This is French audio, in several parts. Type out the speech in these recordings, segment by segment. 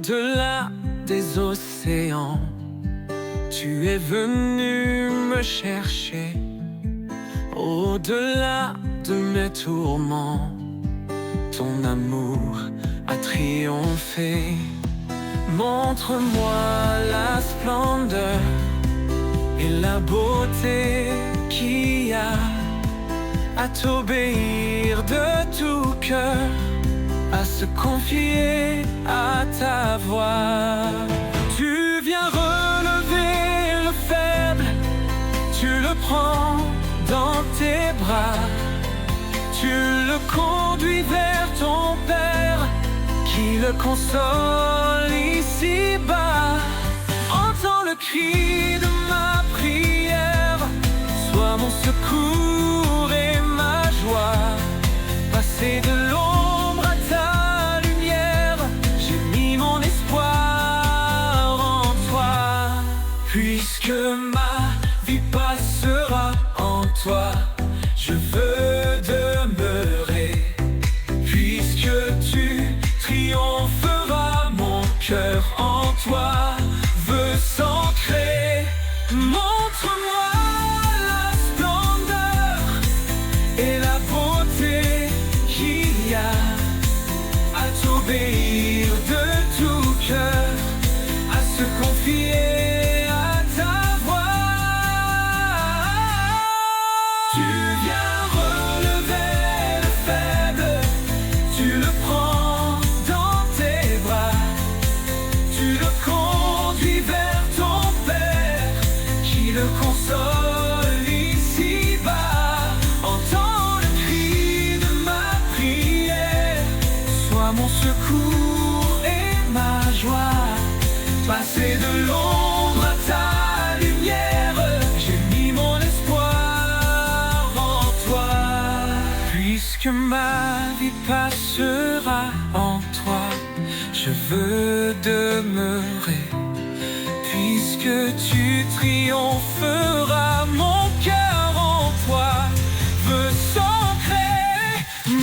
Au-delà des océans, tu es venu me chercher. Au-delà de mes tourments, ton amour a triomphé. Montre-moi la splendeur et la beauté qu'il y a à t'obéir de tout cœur, à se confier à ta voix. Tu viens relever le faible, tu le prends dans tes bras, tu le conduis vers ton Père, qui le console ici-bas. Entends le cri de ma prière, sois mon secours et ma joie. Passer de l'ombre à ta lumière, j'ai mis mon espoir en toi. Puisque ma vie passera en toi, je veux demeurer. Puisque tu triompheras, mon cœur en toi veut s'ancrer. Montre-moi la splendeur et la beauté qu'il y a à t'obéir de tout cœur, à se confier à ta voix. Tu viens relever le faible, tu le prends dans tes bras, tu le conduis vers ton Père, qui le console ici-bas. Entends le cri de ma prière, sois mon secours et ma joie. Passer de l'ombre à ta lumière, j'ai mis mon espoir en toi. Puisque ma vie passera en toi, je veux demeurer. Puisque tu triompheras, mon cœur en toi veut s'ancrer.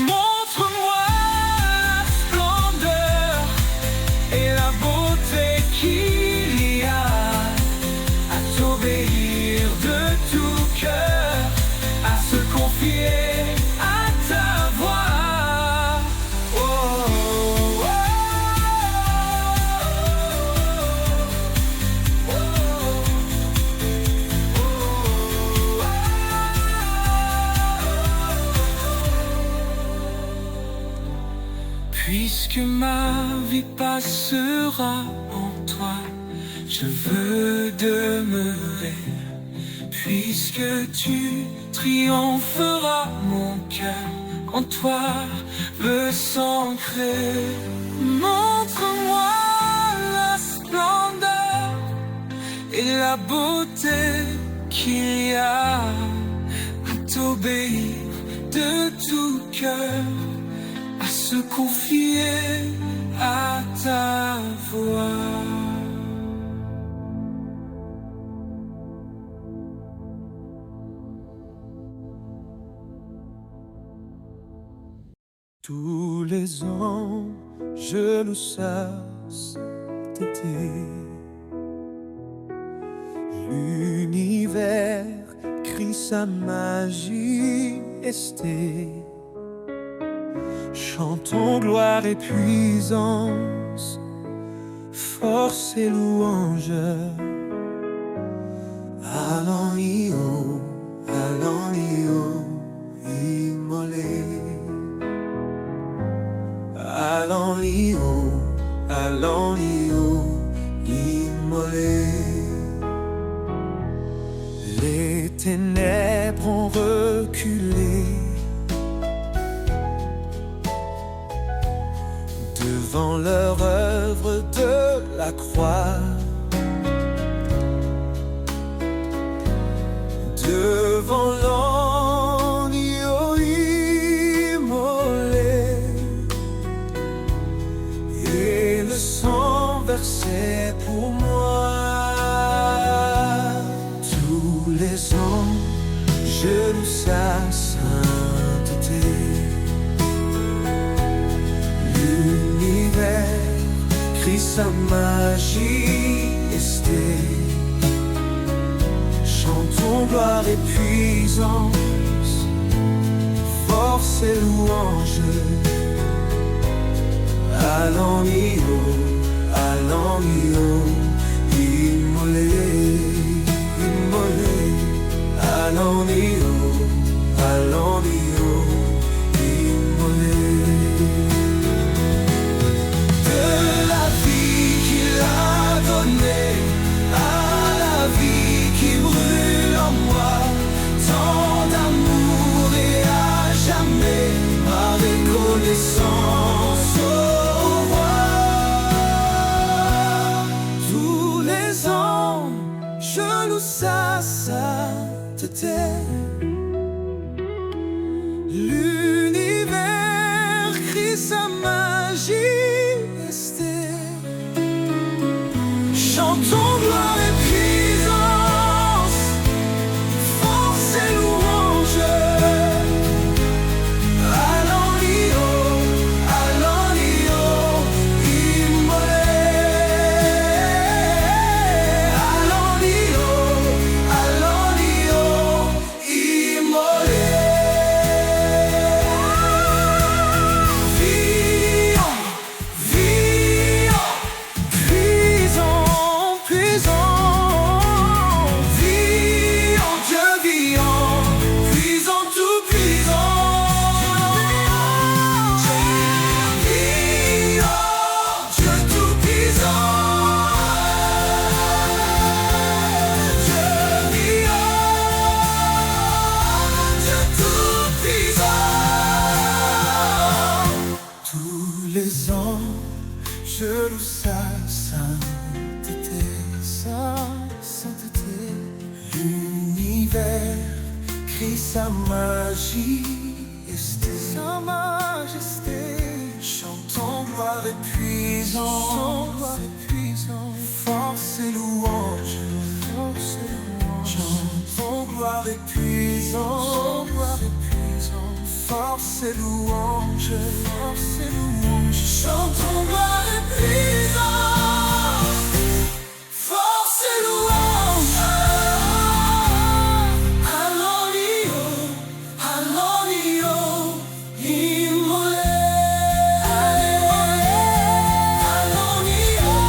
Montre-moi la splendeur et la beauté qu'il y a à t'obéir de tout cœur, à se confier à ta voix. Oh, oh, oh, Puisque ma vie passera en toi, je veux demeurer. Puisque tu triompheras, mon cœur en toi veut s'ancrer. Montre-moi la splendeur et la beauté qu'il y a à t'obéir de tout cœur, à se confier à ta voix. Tous les ans, je nous chasse d'été. L'univers crie sa majesté. Chantons gloire et puissance, force et louange. Allons-y-oh, allons-y-oh, immolé. Allons-y-oh, allons-y-oh, immolé. Les ténèbres ont reculé devant leur œuvre de la croix, devant l'agneau immolé et le sang versé pour moi. Tous les ans, je loue sa sainteté. L'univers crie sa majesté. Chantons gloire et puissance, force et louange à l'agneau, immolé, immolé, à l'agneau, immolé. De la vie qu'il a donnée à la vie qui brûle en moi, tant d'amour et à jamais ma reconnaissance au roi. Tous les ans, je loue sa sainteté. L'univers crie sa majesté. Chantons gloire et puissance, force et louange à l'agneau, immolé, à l'agneau, immolé. Les ans, je loue sa sainteté, sa sainteté. L'univers crie sa majesté, sa majesté. Chantons gloire et puissance, force et louange, chantons gloire et puissance, force et louange, chantons gloire et puissance, force et louange à l'agneau, immolé, à l'agneau,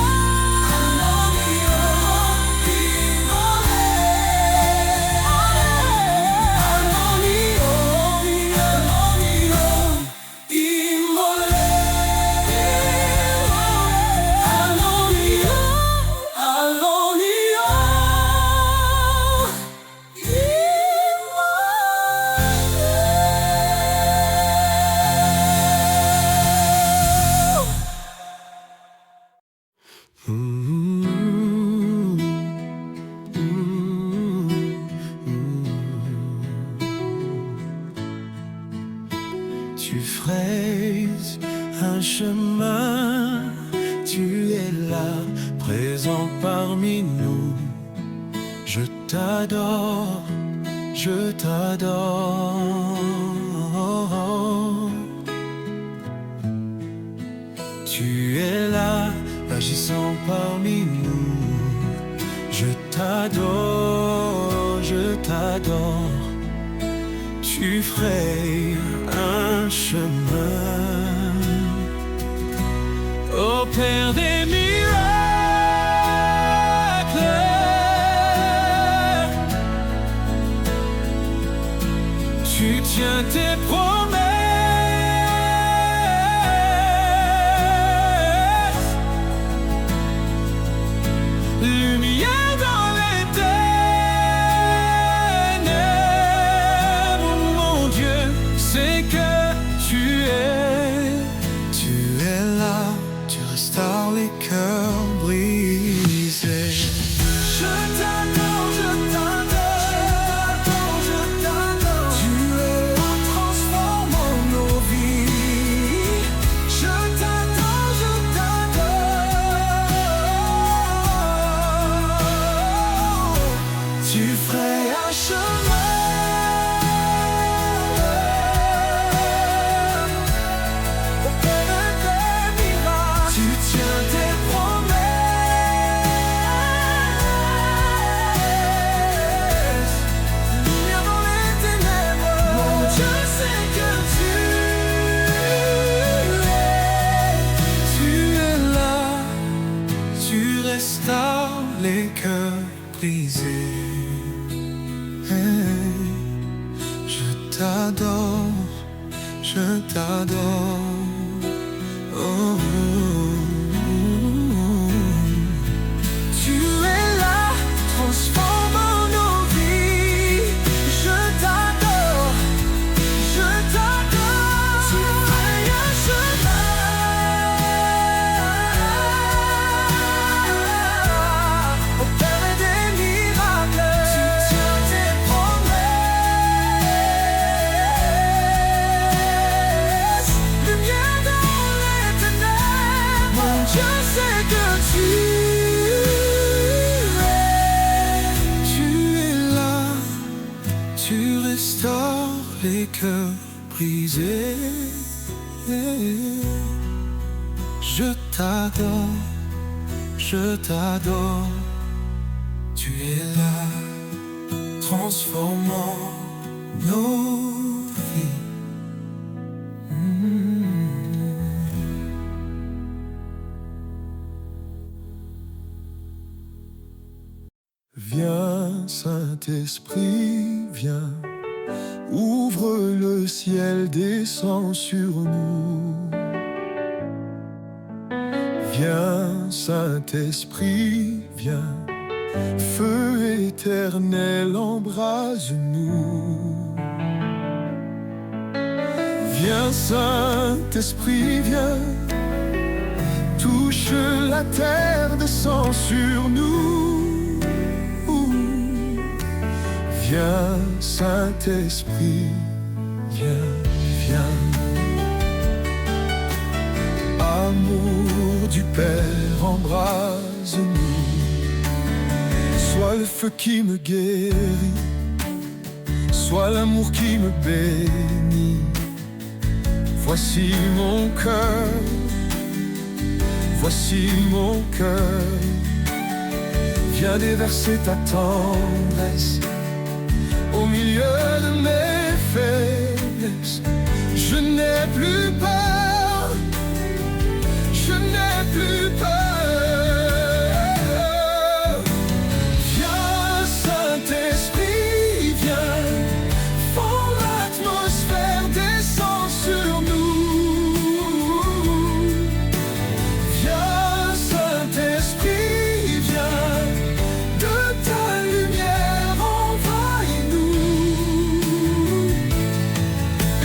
Tu frayes un chemin, tu es là, présent parmi nous. Je t'adore, je t'adore. Tu es là, agissant parmi nous. Je t'adore, je t'adore. Tu frayes un chemin, ô Père des miracles. Tu tiens tes promesses, lumière dans les ténèbres. Mon Dieu, c'est que tu es là, tu restaures les cœurs brisés. Je t'adore, je t'adore, je t'adore. Tu es un transformateur. t'adore, je t'adore. Oh, oh, oh. Tu es là, transformant nos vies. Je t'adore, je t'adore. Tu fais un chemin, opère des miracles. Tu tiens tes promesses, lumière dans les ténèbres. Mon Dieu, c'est que tu es là, tu restaures les cœurs brisés. Je t'adore, je t'adore. Tu es là, transformant nos vies. Viens, Saint-Esprit, viens. Ouvre le ciel, descend sur nous. Viens, Saint-Esprit, viens. Feu éternel, embrase-nous. Viens, Saint-Esprit, viens. Touche la terre, descend sur nous. Viens, Saint-Esprit, viens, viens. Amour du Père, embrase-nous. Sois le feu qui me guérit, sois l'amour qui me bénit. Voici mon cœur, voici mon cœur. Viens déverser ta tendresse au milieu de mes faiblesses. Je n'ai plus peur, je n'ai plus peur. Viens, Saint-Esprit, viens. Fends l'atmosphère, descends sur nous. Viens, Saint-Esprit, viens. De ta lumière envahis-nous.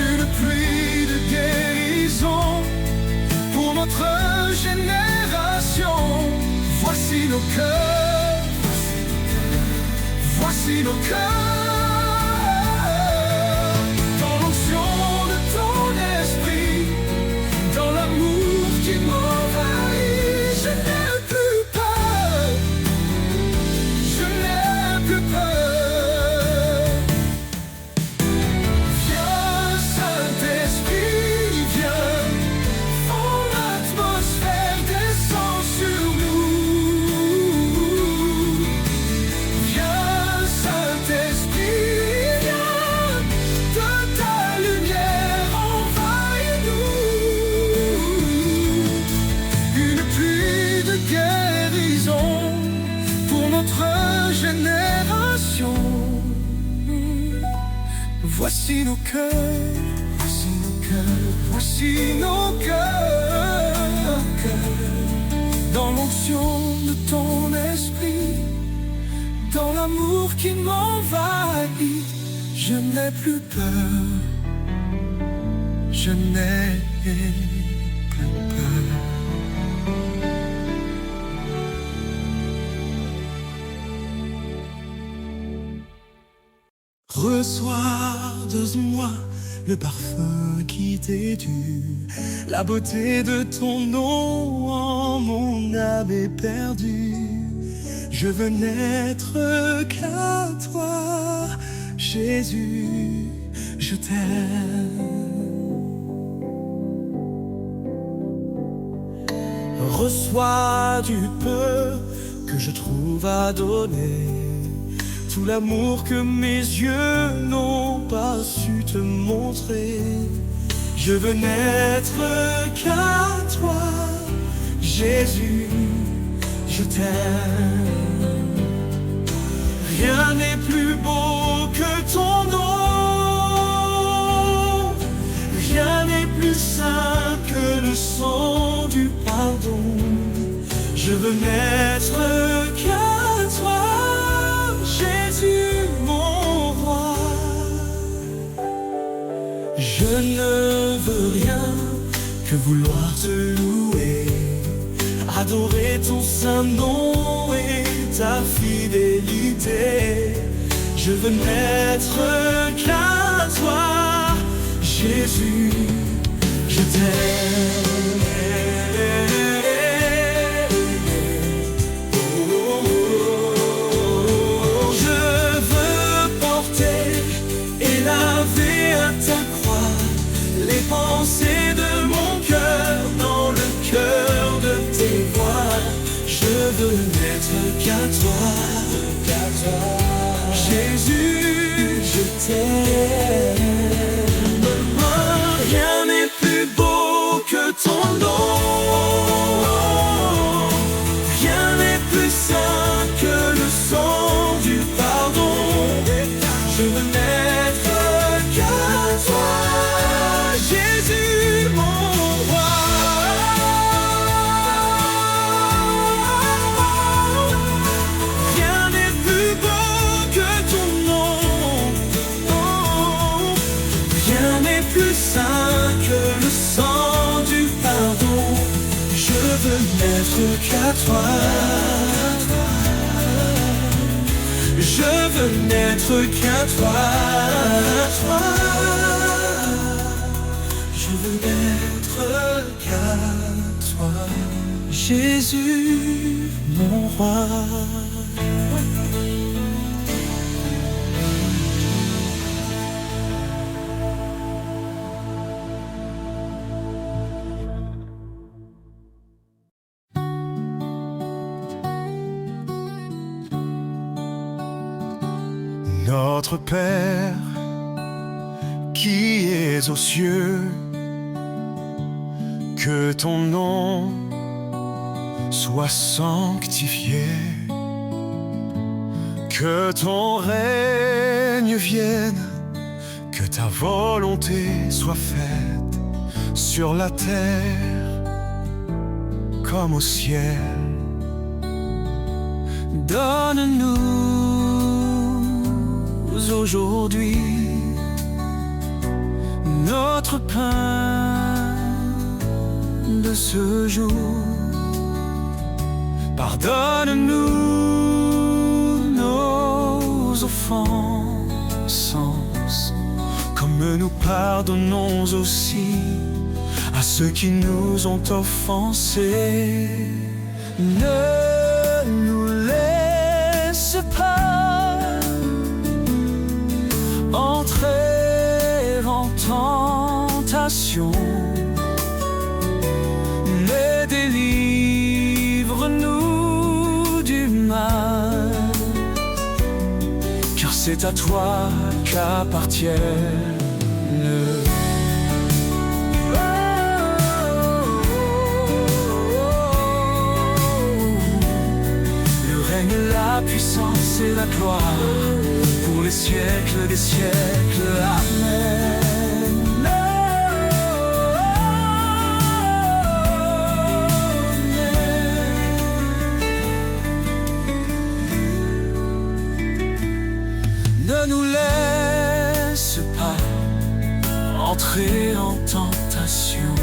Une pluie de guérison pour notre génération. Voici nos cœurs, voici nos cœurs. Dans l'onction de ton esprit, dans l'amour qui m'envahit, je n'ai plus peur, je n'ai plus peur. Viens, Saint-Esprit, viens. Fends l'atmosphère, descends sur nous. Viens, Saint-Esprit, viens. De ta lumière envahis-nous. Une pluie de guérison pour notre génération. Voici nos cœurs, voici nos cœurs, voici nos cœurs. Dans l'onction de ton esprit, dans l'amour qui m'envahit, je n'ai plus peur, je n'ai plus peur. Reçois de moi le parfum qui t'est dû, la beauté de ton nom en mon âme est perdue. Je veux n'être qu'à toi, Jésus, je t'aime. Reçois du peu que je trouve à donner, tout l'amour que mes yeux n'ont pas su te montrer. Je veux n'être qu'à toi, Jésus, je t'aime. Rien n'est plus beau que ton nom. veux n'être qu'à toi, Jésus mon roi. Je ne veux rien que vouloir te louer, adorer ton saint nom et ta fidélité. Je veux n'être qu'à toi, Jésus, je t'aime. Je veux porter et laver à ta croix les pensées de mon cœur dans le cœur de tes voies. Je veux n'être qu'à toi, Jésus, je t'aime. Rien n'est plus beau que ton nom, rien n'est plus saint que le sang du pardon. Je veux n'être qu'à toi, Jésus mon roi. Rien n'est plus beau que ton nom, rien n'est plus saint que le sang du pardon. Je veux n'être qu'à toi, je veux n'être qu'à toi, je veux n'être qu'à toi, Jésus mon roi. Notre Père, qui es aux cieux, que ton nom soit sanctifié, que ton règne vienne, que ta volonté soit faite sur la terre comme au ciel. Donne-nous aujourd'hui notre pain de ce jour. Pardonne-nous nos offenses, comme nous pardonnons aussi à ceux qui nous ont offensés. Ne nous laisse pas entrer en tentation, mais délivre-nous du mal, car c'est à toi qu'appartiennent le règne, la puissance et la gloire pour les siècles des siècles. Amen. Ne nous laisse pas entrer en tentation,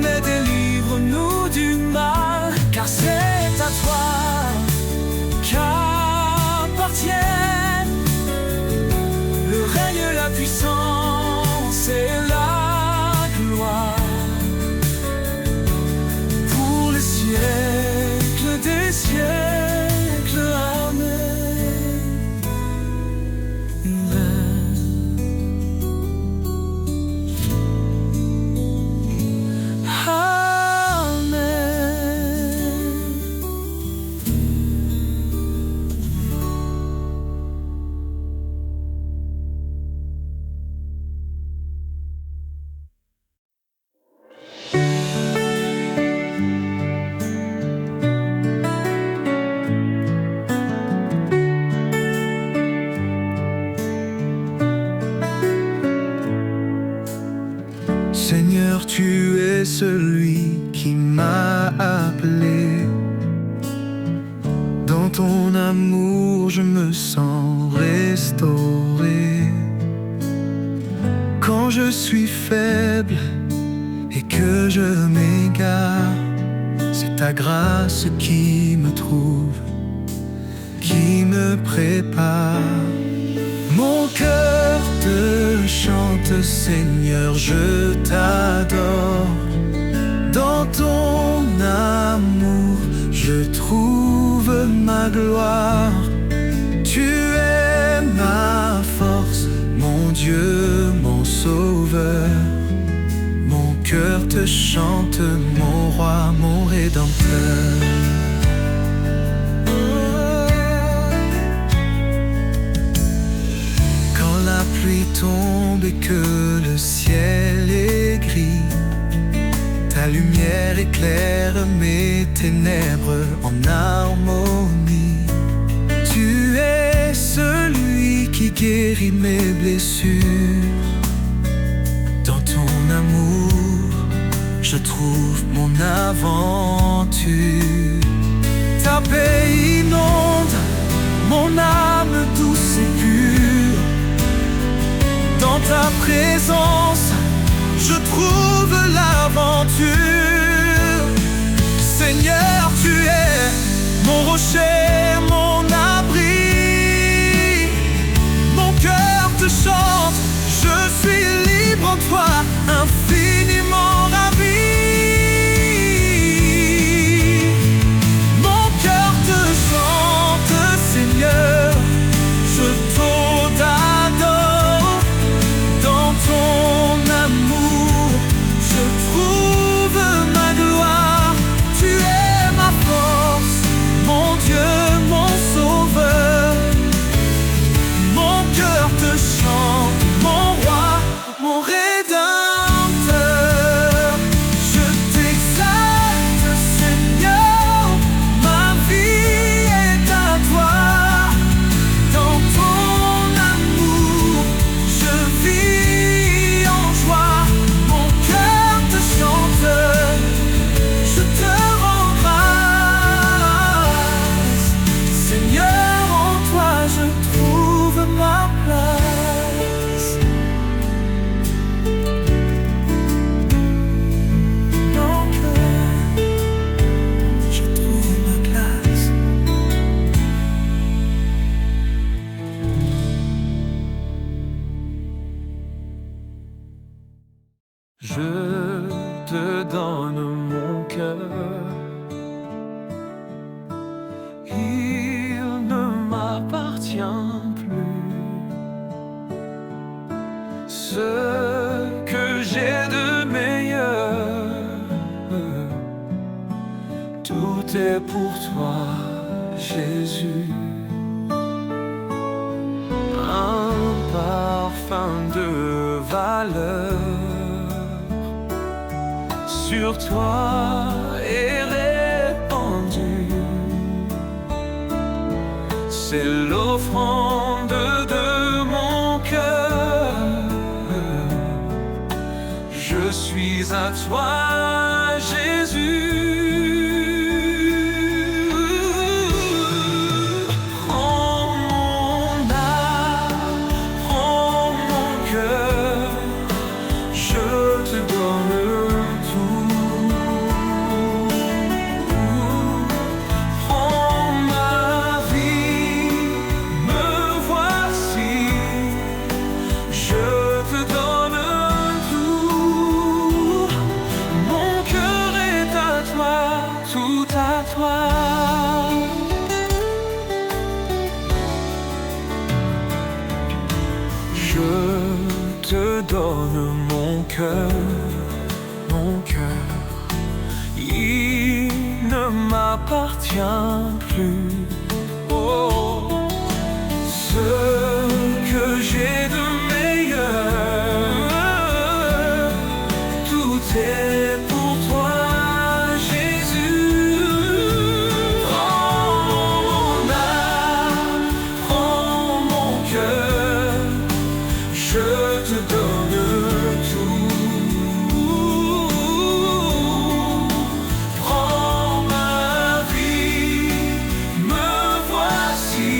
mais délivre-nous du mal, car c'est à toi qu'appartiennent le règne, la puissance et la gloire pour les siècles des siècles. Amen. Seigneur, tu es celui qui m'a appelé je me sens restauré. Quand je suis faible et que je m'égare, c'est ta grâce qui me trouve, qui me prépare. Mon cœur te chante, Seigneur, je t'adore. Dans ton amour, je trouve ma gloire. Tu es ma force, mon Dieu, mon Sauveur. Mon cœur te chante, mon roi, mon Rédempteur. Quand la pluie tombe et que le ciel est gris, ta lumière éclaire mes ténèbres en harmonie. Tu es celui qui guérit mes blessures. Dans ton amour, je trouve mon aventure. Ta paix inonde mon âme douce et pure. Dans ta présence, je trouve l'aventure. Seigneur, tu es mon rocher, mon abri. Mon cœur te chante, je suis libre en toi, infiniment ravi. Mon cœur te chante, Seigneur, je t'adore. Dans ton amour, je trouve ma gloire. Tu es ma force, mon Dieu, mon Sauveur. Mon cœur te chante, mon roi, mon Rédempteur. Je t'exalte, Seigneur, ma vie est à toi. Dans ton amour, je vis en joie. Mon cœur te chante, je te rends grâce. Seigneur, en toi je trouve ma place. Mon cœur, je trouve ma place. Je te donne mon cœur. Il ne m'appartient plus. Ce que j'ai de meilleur, tout est pour toi, Jésus. Un parfum de valeur sur toi est répandu. C'est l'offrande de mon cœur. Je suis à toi, Jésus. Prends mon âme, prends mon cœur. Je te donne tout. Prends ma vie, me voici. Je te donne tout. Mon cœur est à toi, tout à toi. Je te donne mon cœur, mon cœur. Il ne m'appartient plus. Oh, ce que j'ai de meilleur, tout est pour toi, Jésus. Prends mon âme, prends mon cœur. Je te donne tout. Prends ma vie, me voici.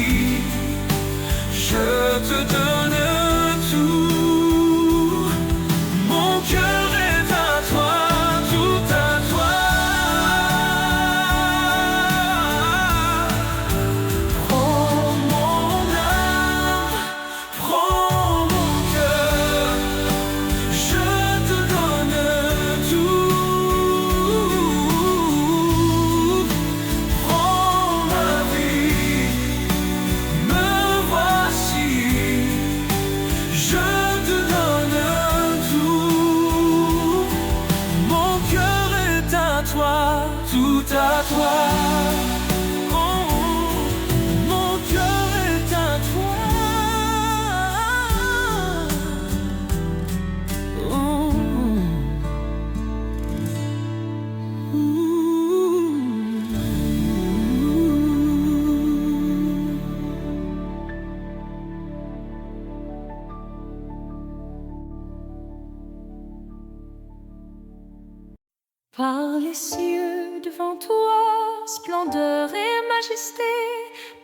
Par les cieux devant toi, splendeur et majesté,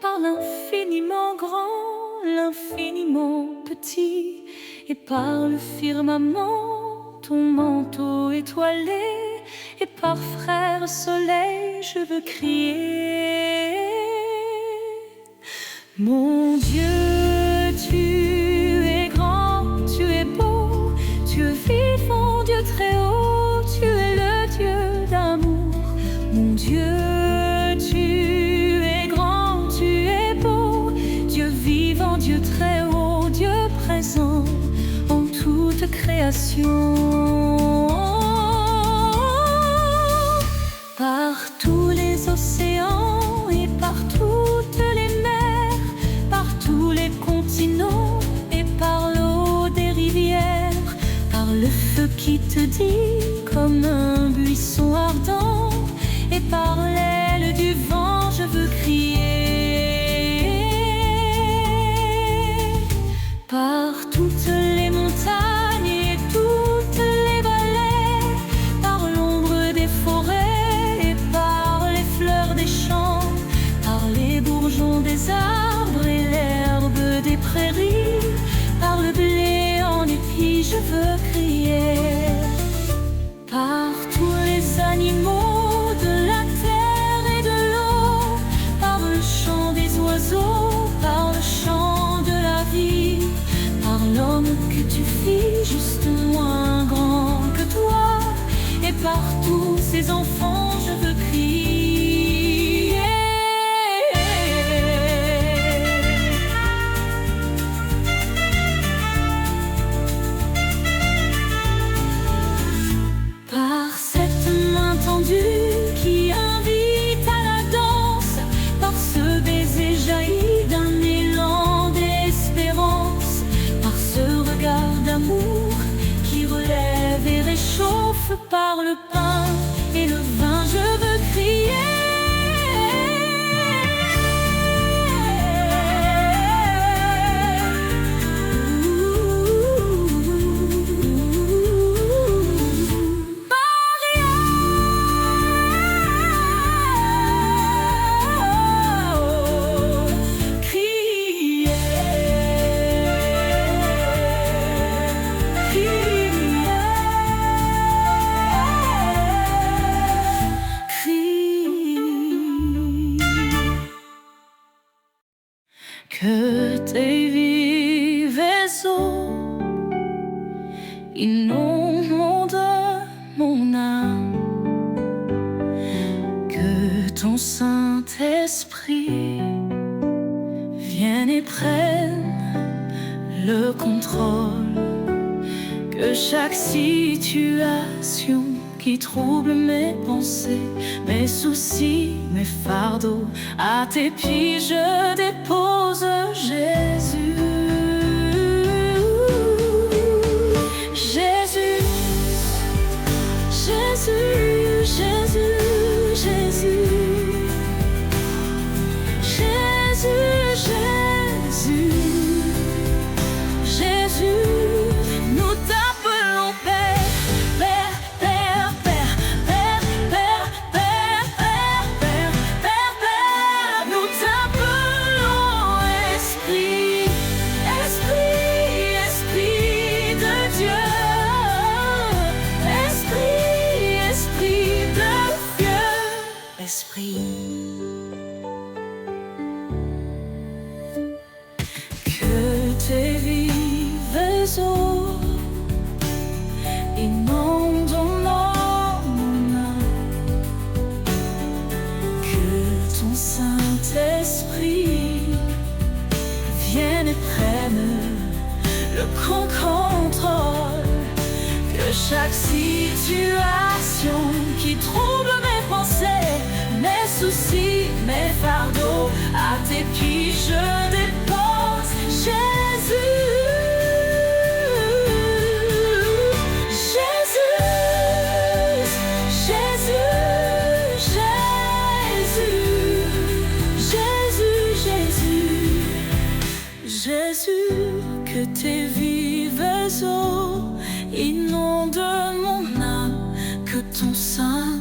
par l'infiniment grand, l'infiniment petit, et par le firmament, ton manteau étoilé, et par frère soleil, je veux crier. Mon Dieu, tu es grand, tu es beau, tu es vivant, Dieu très haut, tu es le Dieu d'amour. Mon Dieu, tu es grand, tu es beau, Dieu vivant, Dieu très haut, Dieu présent en toute création. Par tous les océans et par toutes les mers, par tous les continents et par l'eau des rivières, par le feu qui te dit comme un buisson ardent, et par l'aile du vent je veux crier. Par toutes les montagnes et toutes les vallées, par l'ombre des forêts et par les fleurs des champs, par les bourgeons des arbres et l'herbe des prairies, par le blé en épi je veux crier. Par tous les animaux de la terre et de l'eau, par le chant des oiseaux, par le chant de la vie, par l'homme que tu fis juste moins grand que toi, et par tous ces enfants je veux crier. Par cette main tendue qui invite à la danse, par ce baiser jailli d'un élan d'espérance, par ce regard d'amour qui relève et réchauffe, par le pain et le vin je veux crier. Que tes vives eaux inondent mon âme, que ton Saint-Esprit vienne et prenne le contrôle, que chaque situation qui trouble mes pensées, mes soucis, mes fardeaux, à tes pieds je dépose, Jésus. Jésus, Jésus, Jésus, Jésus, Jésus, Jésus, Jésus, nous t'appelons Père. Esprit, que tes vives eaux inondent mon âme, que ton Saint-Esprit vienne et prenne le contrôle, que chaque situation qui trouble mes pensées, mes soucis, mes fardeaux, à tes pieds je dépose, Jésus. Jésus, Jésus, Jésus, Jésus, Jésus, Jésus, que tes vives eaux inondent mon âme, que ton sein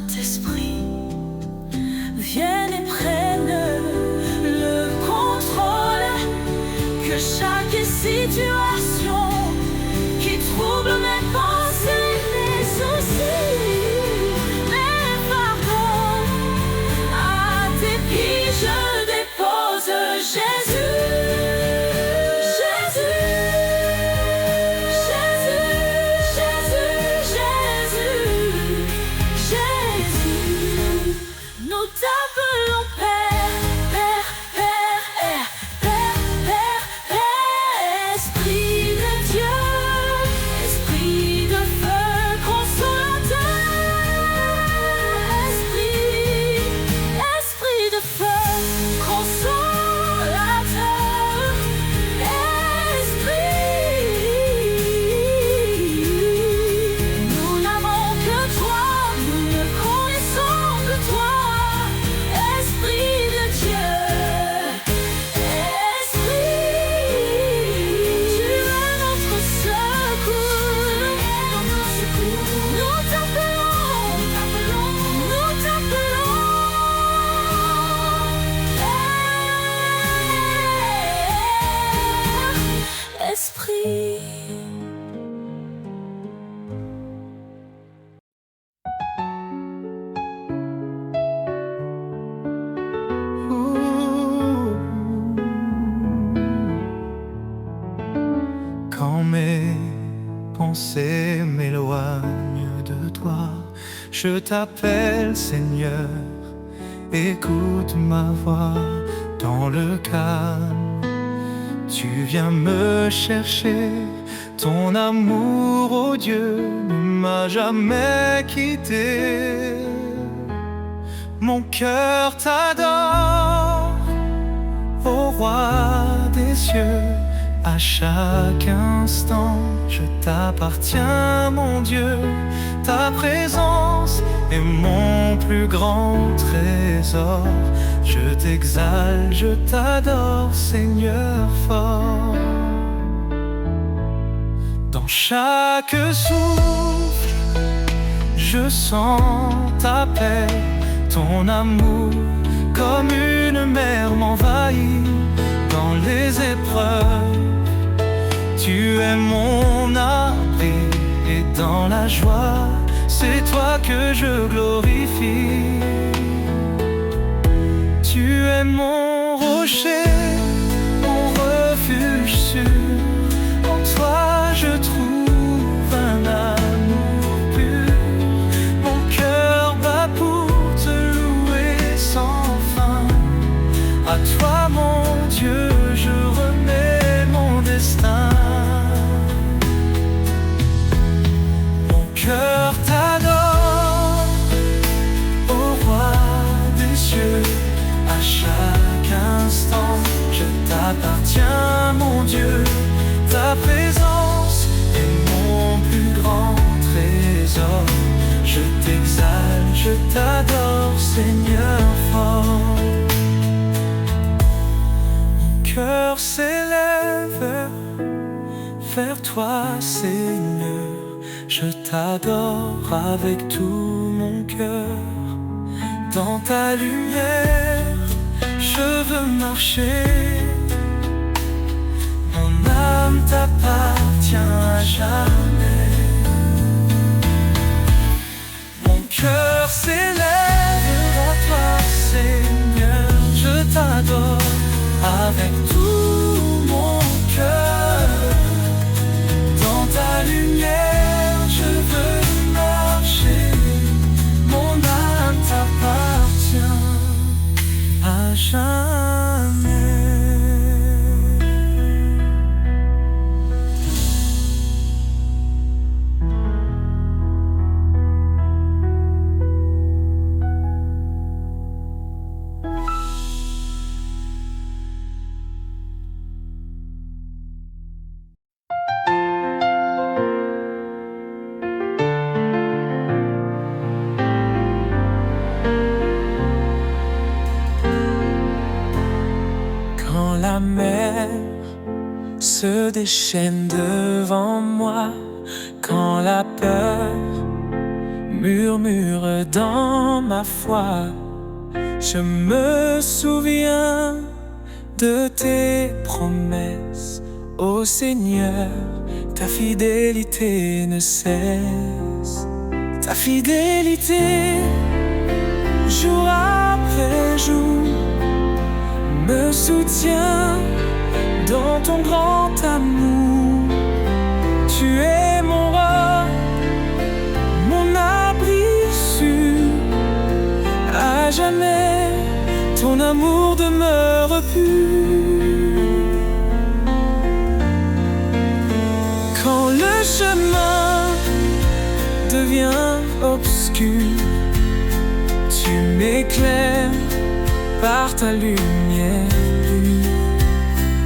pensées m'éloignent de toi. Je t'appelle Seigneur, écoute ma voix dans le calme. Tu viens me chercher, ton amour, ô Dieu, ne m'a jamais quitté. Mon cœur t'adore, ô roi des cieux. À chaque instant, je t'appartiens, mon Dieu. Ta présence est mon plus grand trésor. Je t'exalte, je t'adore, Seigneur fort. Dans chaque souffle, je sens ta paix. Ton amour, comme une mer, m'envahit. Dans les épreuves, tu es mon abri. Et dans la joie, c'est toi que je glorifie. Tu es mon rocher, mon refuge sûr. En toi je trouve un amour pur. Mon cœur bat pour te louer sans fin. À toi mon Dieu, je remets mon destin. Mon cœur t'adore, ô roi des cieux. À chaque instant, je t'appartiens, mon Dieu. Ta présence est mon plus grand trésor. Je t'exalte, je t'adore, Seigneur fort. Mon cœur s'élève vers toi, Seigneur. Je t'adore avec tout mon cœur. Dans ta lumière, je veux marcher. Mon âme t'appartient à jamais. Mon cœur s'élève à toi, Seigneur. Je t'adore avec tout mon cœur. Dans ta lumière, je veux marcher. Mon âme t'appartient à jamais. Quand la mer se déchaîne devant moi, quand la peur murmure dans ma foi, je me souviens de tes promesses, ô Seigneur. Ta fidélité ne cesse, ta fidélité jour après jour me soutient dans ton grand amour. Tu es mon roi, mon abri sûr. À jamais, ton amour demeure pur. Quand le chemin devient obscur, tu m'éclaires par ta lumière pure.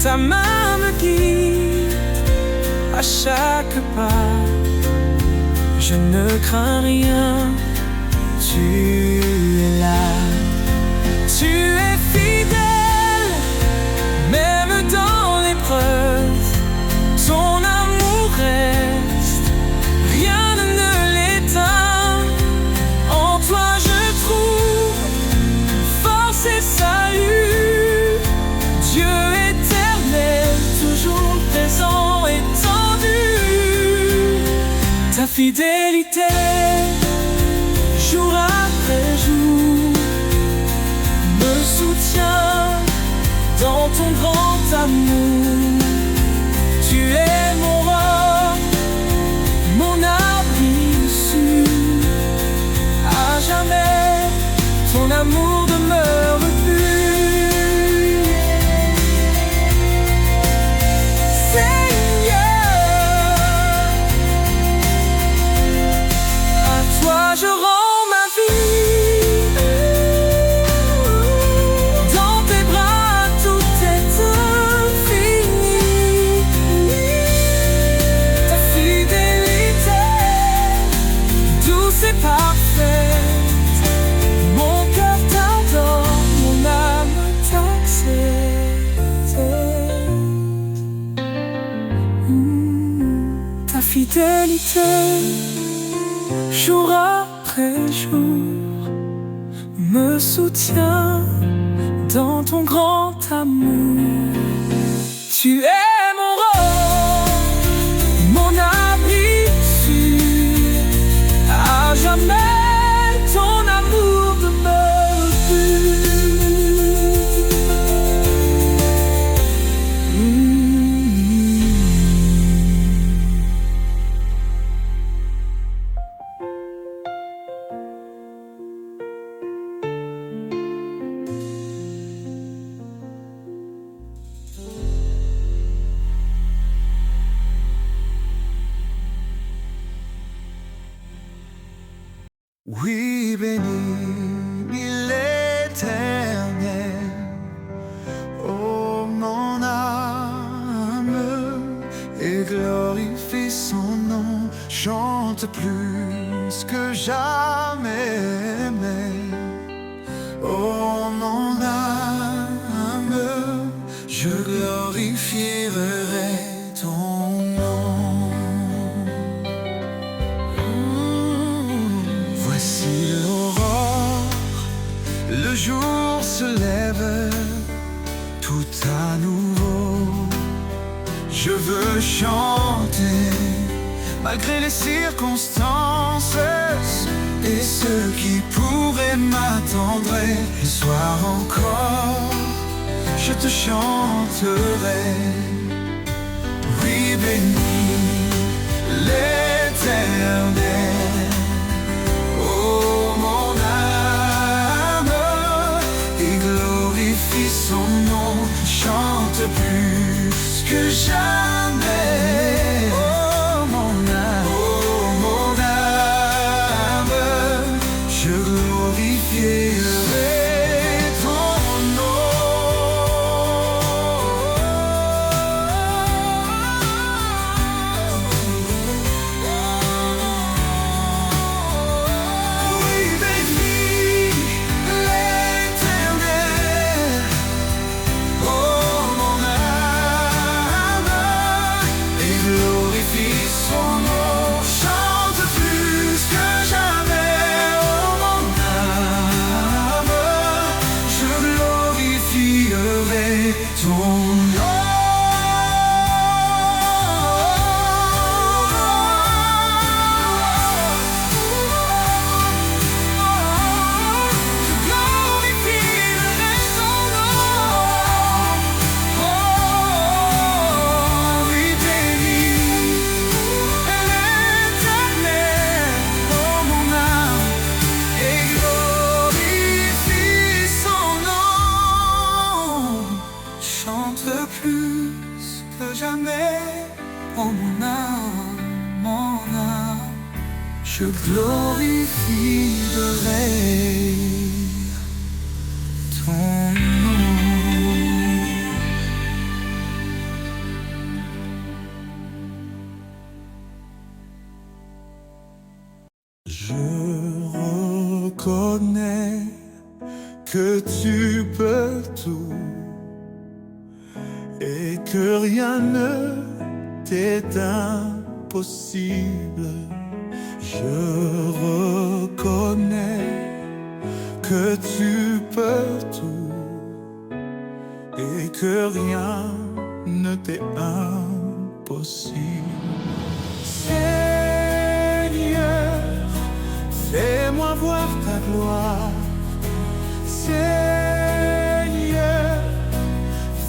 Ta main me guide à chaque pas. Je ne crains rien, tu es là. Tu es fidèle, même dans l'épreuve. Ton amour reste, rien ne l'éteint. En toi je trouve force et salut. Dieu éternel, toujours présent, étendu. Ta fidélité, jour après jour, me soutient dans ton grand amour. Tu es mon roi, fidélité, jour après jour, me soutient dans ton grand amour. Tu es mon rôle, mon ami sûr, à jamais ton amour demeure pur. Oui, bénis l'Éternel, ô mon âme, et glorifie son nom. Chante plus que jamais, ô mon âme, je glorifierai ton nom. Voici l'aurore, le jour se lève tout à nouveau. Je veux chanter malgré les circonstances et ceux qui pourraient m'attendre. Le soir encore, je te chanterai. Oui, bénis l'Éternel, ô mon âme, et glorifie son nom. Chante plus que jamais, oh mon âme, je glorifierai ton Oui, bénis l'Éternel, oh mon âme, et glorifie son nom. Chante plus que jamais, oh mon âme, je glorifierai ton nom. Plus que jamais, oh mon âme, je glorifierai ton nom. Je reconnais que tu peux tout et que rien ne t'est impossible. Je reconnais que tu peux tout et que rien ne t'est impossible. Seigneur, fais-moi voir ta gloire. Seigneur,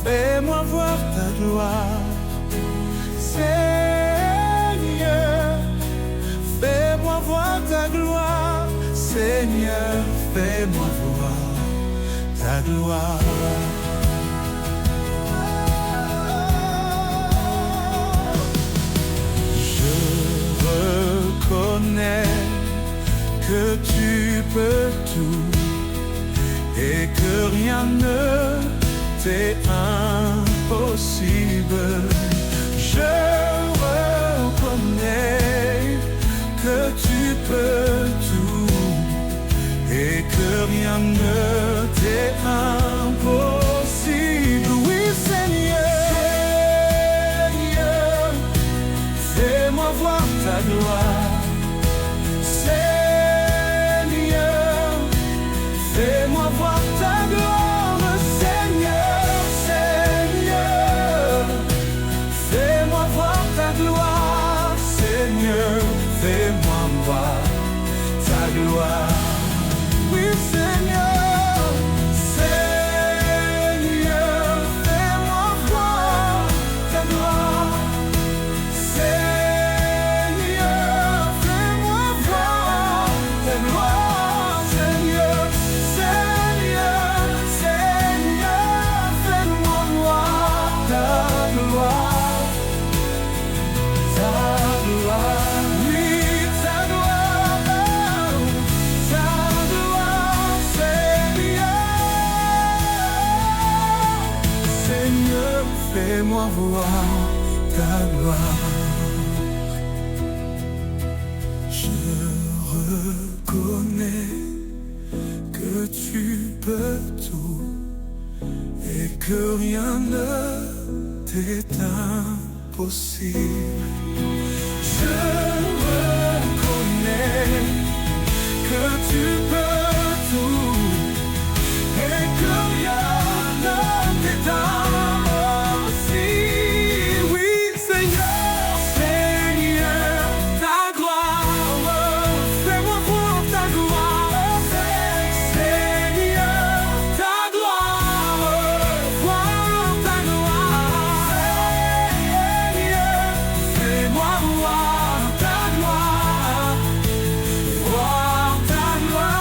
fais-moi voir ta gloire. Seigneur, fais-moi voir ta gloire. Seigneur, fais-moi voir ta gloire. Je reconnais que tu peux tout et que rien ne t'est impossible. Je reconnais que tu peux tout et que rien ne t'est impossible. Oui, Seigneur, fais-moi voir ta gloire. Seigneur, fais-moi voir ta gloire. Seigneur, Seigneur, fais-moi voir ta gloire. Seigneur, fais-moi voir ta gloire. Oui, Seigneur, Seigneur, fais-moi voir ta gloire. Seigneur, fais-moi voir ta gloire. Seigneur, Seigneur, Seigneur, fais-moi voir ta gloire. Ta gloire, oui, ta gloire, Seigneur. Seigneur, fais-moi voir ta gloire. Je reconnais que tu peux tout et que rien ne t'est impossible. Je reconnais que tu peux tout et que rien ne t'est impossible. Oui, Seigneur, Seigneur, ta gloire, fais-moi voir ta gloire. Seigneur, ta gloire, voir ta gloire. Seigneur, fais-moi voir ta gloire, voir ta gloire.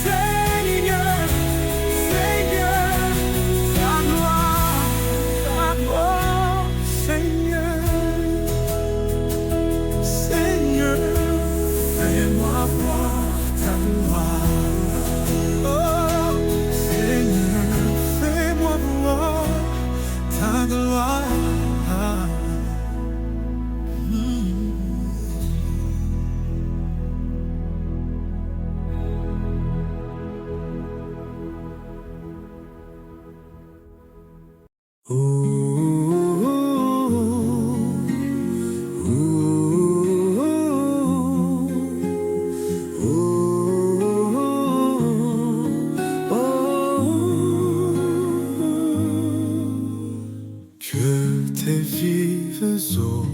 Seigneur, Seigneur, ta gloire, Seigneur. Seigneur, fais-moi voir ta gloire. Oh, Seigneur, fais-moi voir ta gloire. Que tes vives eaux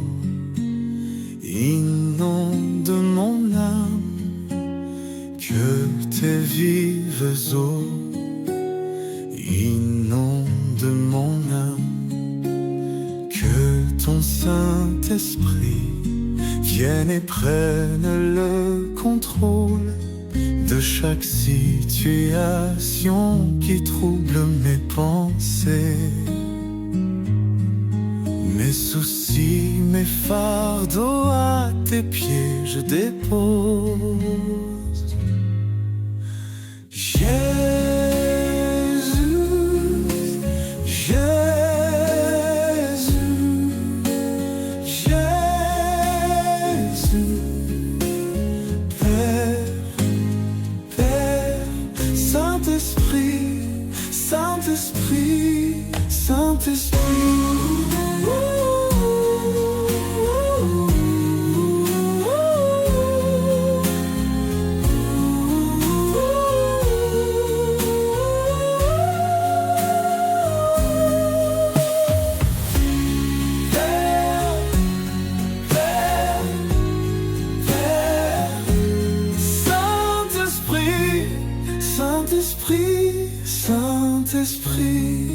inondent mon âme, que tes vives eaux inondent mon âme, que ton Saint-Esprit vienne et prenne le contrôle de chaque situation qui trouble mes pensées. Mes soucis, mes fardeaux à tes pieds je dépose. Jésus, Jésus, Jésus, Père, Père, Saint-Esprit, Saint-Esprit, Saint-Esprit. Saint-Esprit, Saint-Esprit,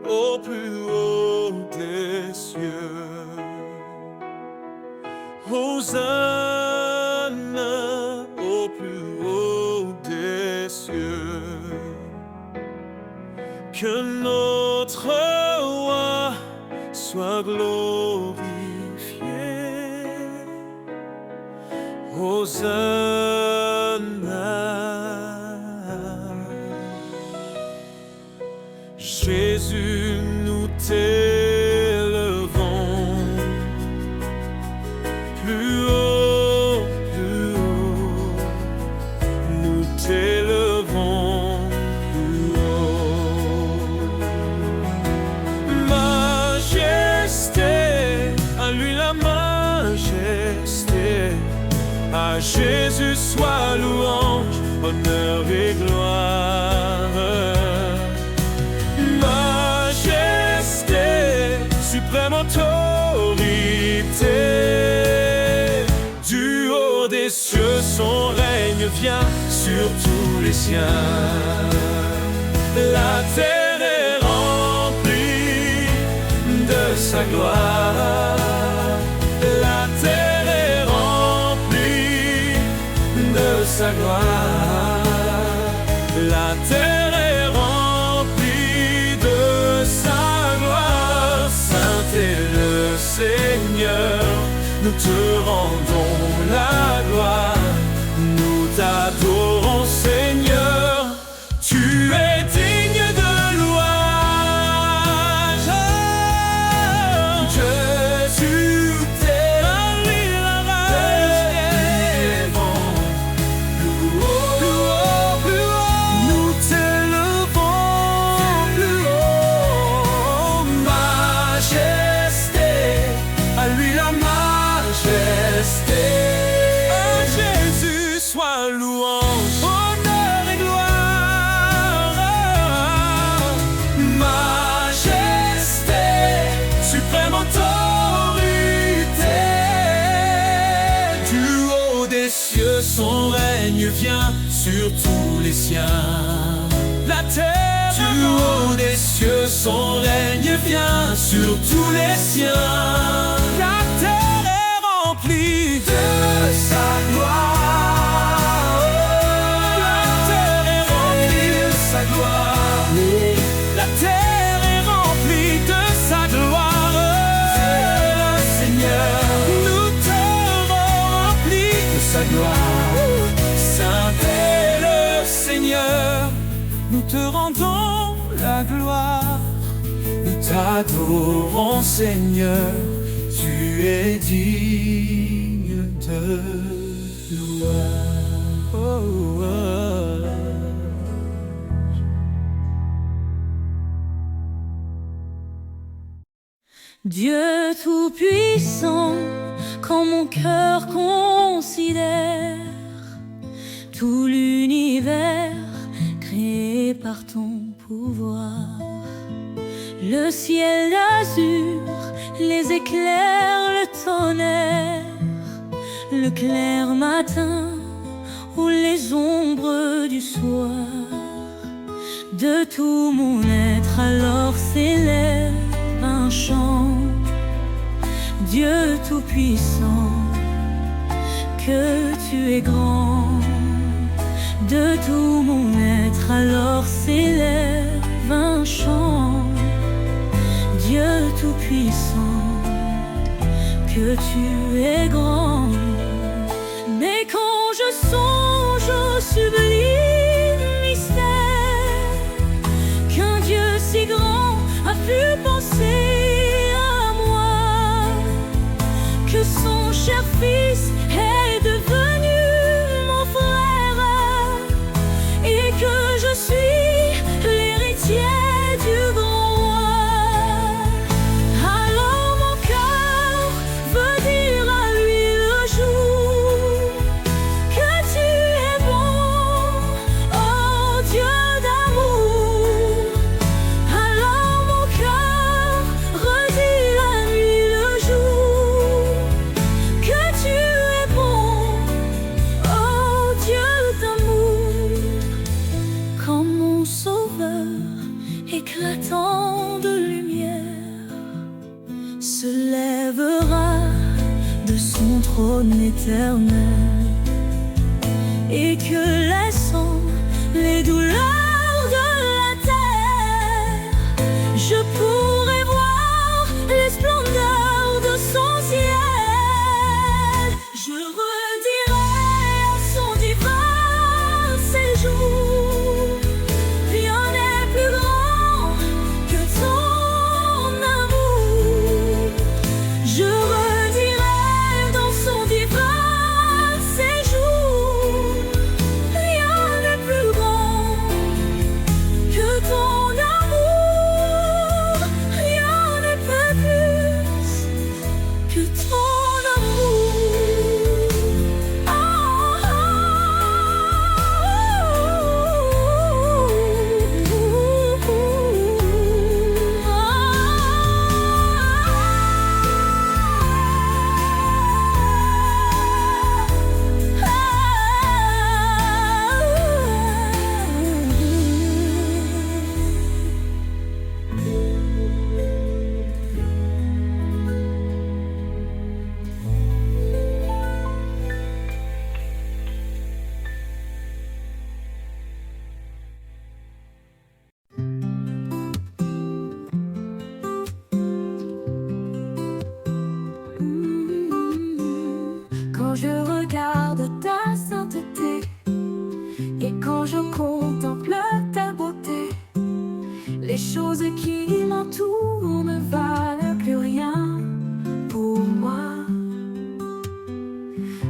au plus haut des cieux. Hosanna au plus haut des cieux. Que notre roi soit glorifié. Hosanna. Jésus, nous t'élevons plus haut, nous t'élevons plus haut. Majesté, à lui la majesté, à Jésus soit louange, honneur et gloire. Majesté, suprême autorité, du haut des cieux son règne vient sur tous les siens. La terre est remplie de sa gloire. La terre est remplie de sa gloire. La terre est remplie de sa gloire. Saint est le Seigneur, nous te rendons la gloire. Nous t'adorons, Seigneur, tu es digne de louange. Jésus, t'es à lui la majesté. Plus haut, plus haut, plus haut, nous t'élevons plus haut. Majesté, à lui la majesté. Jésus soit louange, honneur et gloire. Majesté, suprême autorité, du haut des cieux son règne vient sur tous les siens. La terre, du haut des cieux son règne vient sur tous les siens. La terre est remplie de sa gloire. La terre est remplie de sa gloire. La terre est remplie de sa gloire. Le Seigneur, nous t'aurons rempli de sa gloire. Saint est le Seigneur, nous te rendons la gloire. Nous t'adorons, Seigneur, tu es digne de louange. Oh, oh. Dieu tout-puissant, quand mon cœur considère tout l'univers créé par ton pouvoir, le ciel d'azur, les éclairs, le tonnerre, le clair matin ou les ombres du soir, de tout mon être alors s'élève un chant. Dieu tout-puissant, que tu es grand. De tout mon être alors s'élève un chant. Dieu tout-puissant, que tu es grand. Mais quand je songe au sublime mystère qu'un Dieu si grand a pu penser à moi, que son cher fils est devenu mon frère et que je suis l'héritier du grand roi, alors mon cœur veut dire à lui le jour que tu es bon, oh Dieu d'amour. Alors mon cœur trône éternel, et que laissant les douleurs de la terre, je pourrai voir les splendeurs de son ciel. Je redirai à son divin séjour, rien n'est plus grand que ton amour. Je redirai dans son divin séjour, rien n'est plus grand que ton amour. Rien n'est pas plus que ton amour. Quand je regarde ta sainteté et quand je contemple ta beauté, les choses qui m'entourent ne valent plus rien pour moi.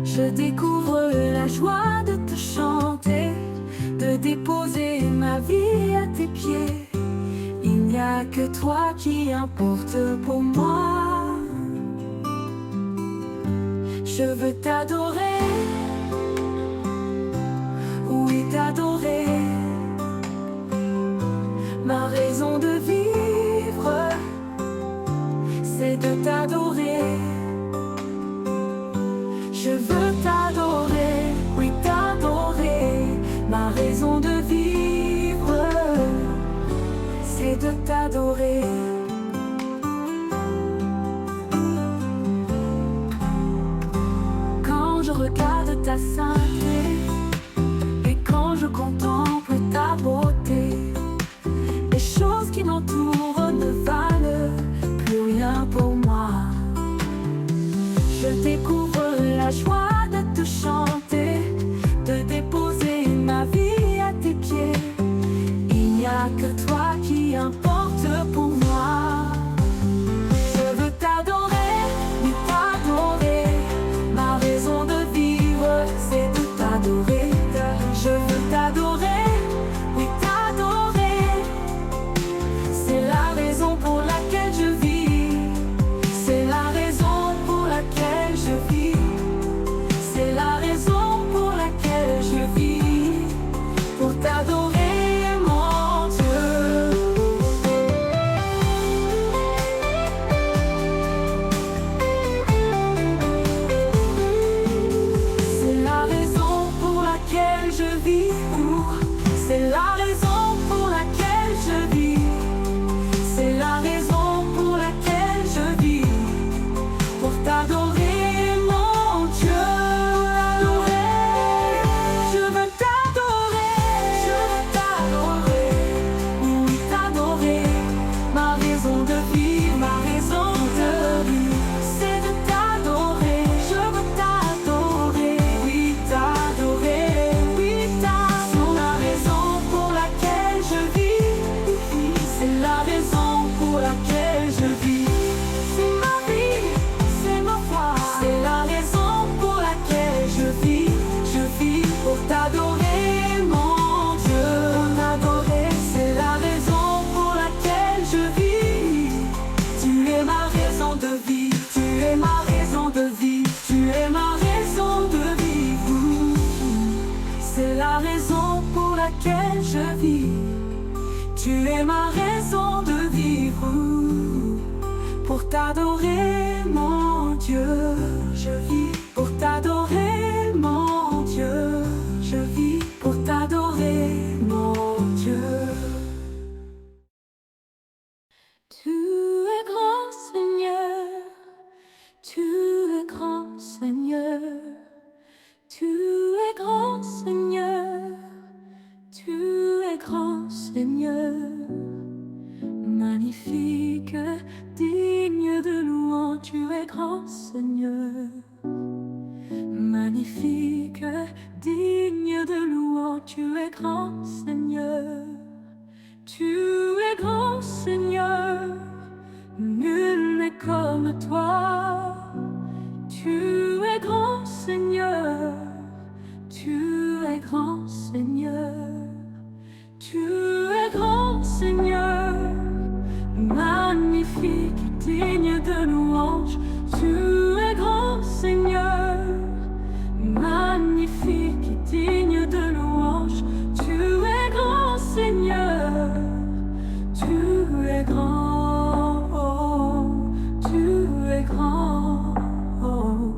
Je découvre la joie de te chanter, de déposer ma vie à tes pieds. Il n'y a que toi qui importe pour moi. Je veux t'adorer, oui t'adorer. Ma raison de vivre, c'est de t'adorer. Je veux t'adorer, oui t'adorer. Ma raison de vivre, c'est de t'adorer. Je regarde ta sainteté et quand je contemple ta beauté, les choses qui m'entourent ne valent plus rien pour moi. Je découvre la joie de te chanter, de déposer ma vie à tes pieds. Il n'y a que toi qui importe pour moi. Je veux t'adorer, oui t'adorer. Ma raison de vivre, c'est de t'adorer. Je veux t'adorer, oui t'adorer. C'est la raison pour laquelle je vis. C'est la raison pour laquelle je vis. C'est la raison pour laquelle je vis. Pour t'adorer, mon Dieu. C'est la raison pour laquelle je vis. C'est la raison pour laquelle je vis. C'est la raison pour laquelle je vis. Pour t'adorer, mon Dieu. Je veux t'adorer, je veux t'adorer, oui t'adorer. Ma raison de vivre, ma raison de vivre, c'est de t'adorer. Je veux t'adorer, oui t'adorer, oui t'adorer. La raison pour laquelle je vis, c'est la raison pour laquelle je vis. C'est ma vie, c'est ma foi, c'est la raison pour laquelle je vis pour t'adorer, mon Dieu. M'adorer, c'est la raison pour laquelle je vis. Tu es ma raison de vivre, tu es ma raison de vivre, tu es ma raison de vivre. C'est la raison pour laquelle je vis. Tu es ma raison de vivre. Pour t'adorer, mon Dieu, je vis. Pour t'adorer, mon Dieu, je vis. Pour t'adorer, mon Dieu. Tu es grand Seigneur, tu es grand Seigneur. digne de louange, tu es grand Seigneur. Magnifique, digne de louange, tu es grand Seigneur. Tu es grand Seigneur, nul n'est comme toi. Tu es grand Seigneur, tu es grand Seigneur. Tu es grand Seigneur, magnifique, digne de louange. Tu es grand Seigneur, magnifique, digne de louange. Tu es grand Seigneur, tu es grand, oh, tu es grand, oh.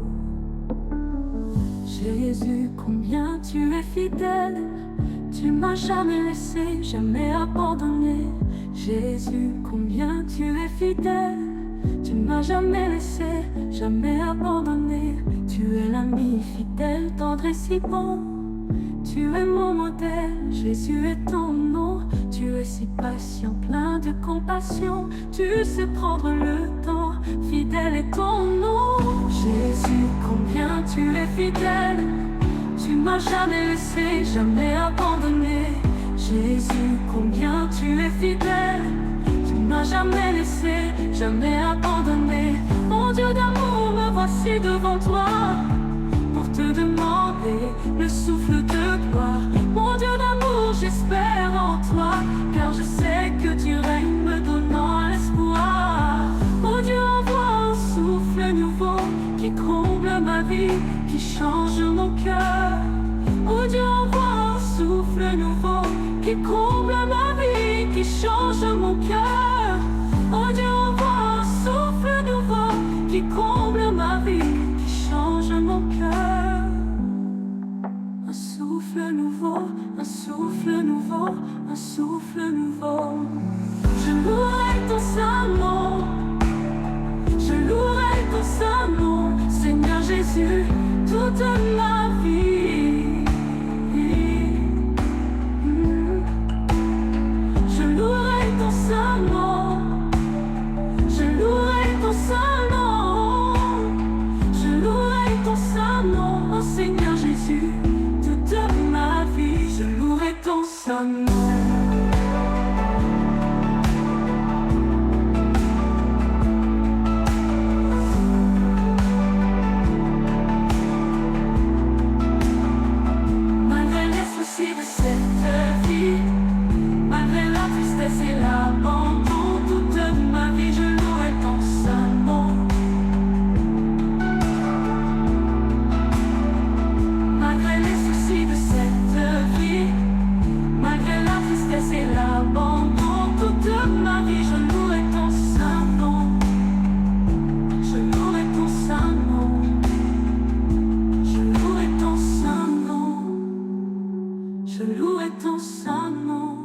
Jésus, combien tu es fidèle, tu m'as jamais laissé, jamais abandonné. Jésus, combien tu es fidèle, tu m'as jamais laissé, jamais abandonné. Tu es l'ami fidèle, tendre et si bon. Tu es mon modèle, Jésus est ton nom. Tu es si patient, plein de compassion. Tu sais prendre le temps, fidèle est ton nom. Jésus, combien tu es fidèle, tu m'as jamais laissé, jamais abandonné. Jésus, combien tu es fidèle, tu m'as jamais laissé, jamais abandonné. Mon Dieu d'amour, me voici devant toi, pour te demander le souffle de gloire. Mon Dieu d'amour, j'espère en toi, car je sais que tu règnes, me donnant l'espoir. Mon Dieu, envoie un souffle nouveau qui comble ma vie, qui change mon cœur. Oh Dieu, envoie un souffle nouveau qui comble ma vie, qui change mon cœur. Oh Dieu, envoie un souffle nouveau qui comble ma vie, qui change mon cœur. Un souffle nouveau, un souffle nouveau, un souffle nouveau. Je louerai ton saint nom, je louerai ton saint nom, Seigneur Jésus, toute ma vie. Je louerai ton saint nom, je louerai ton saint nom, je louerai ton saint nom, oh Seigneur Jésus, toute ma vie, je louerai ton saint nom. Je louerai ton saint nom,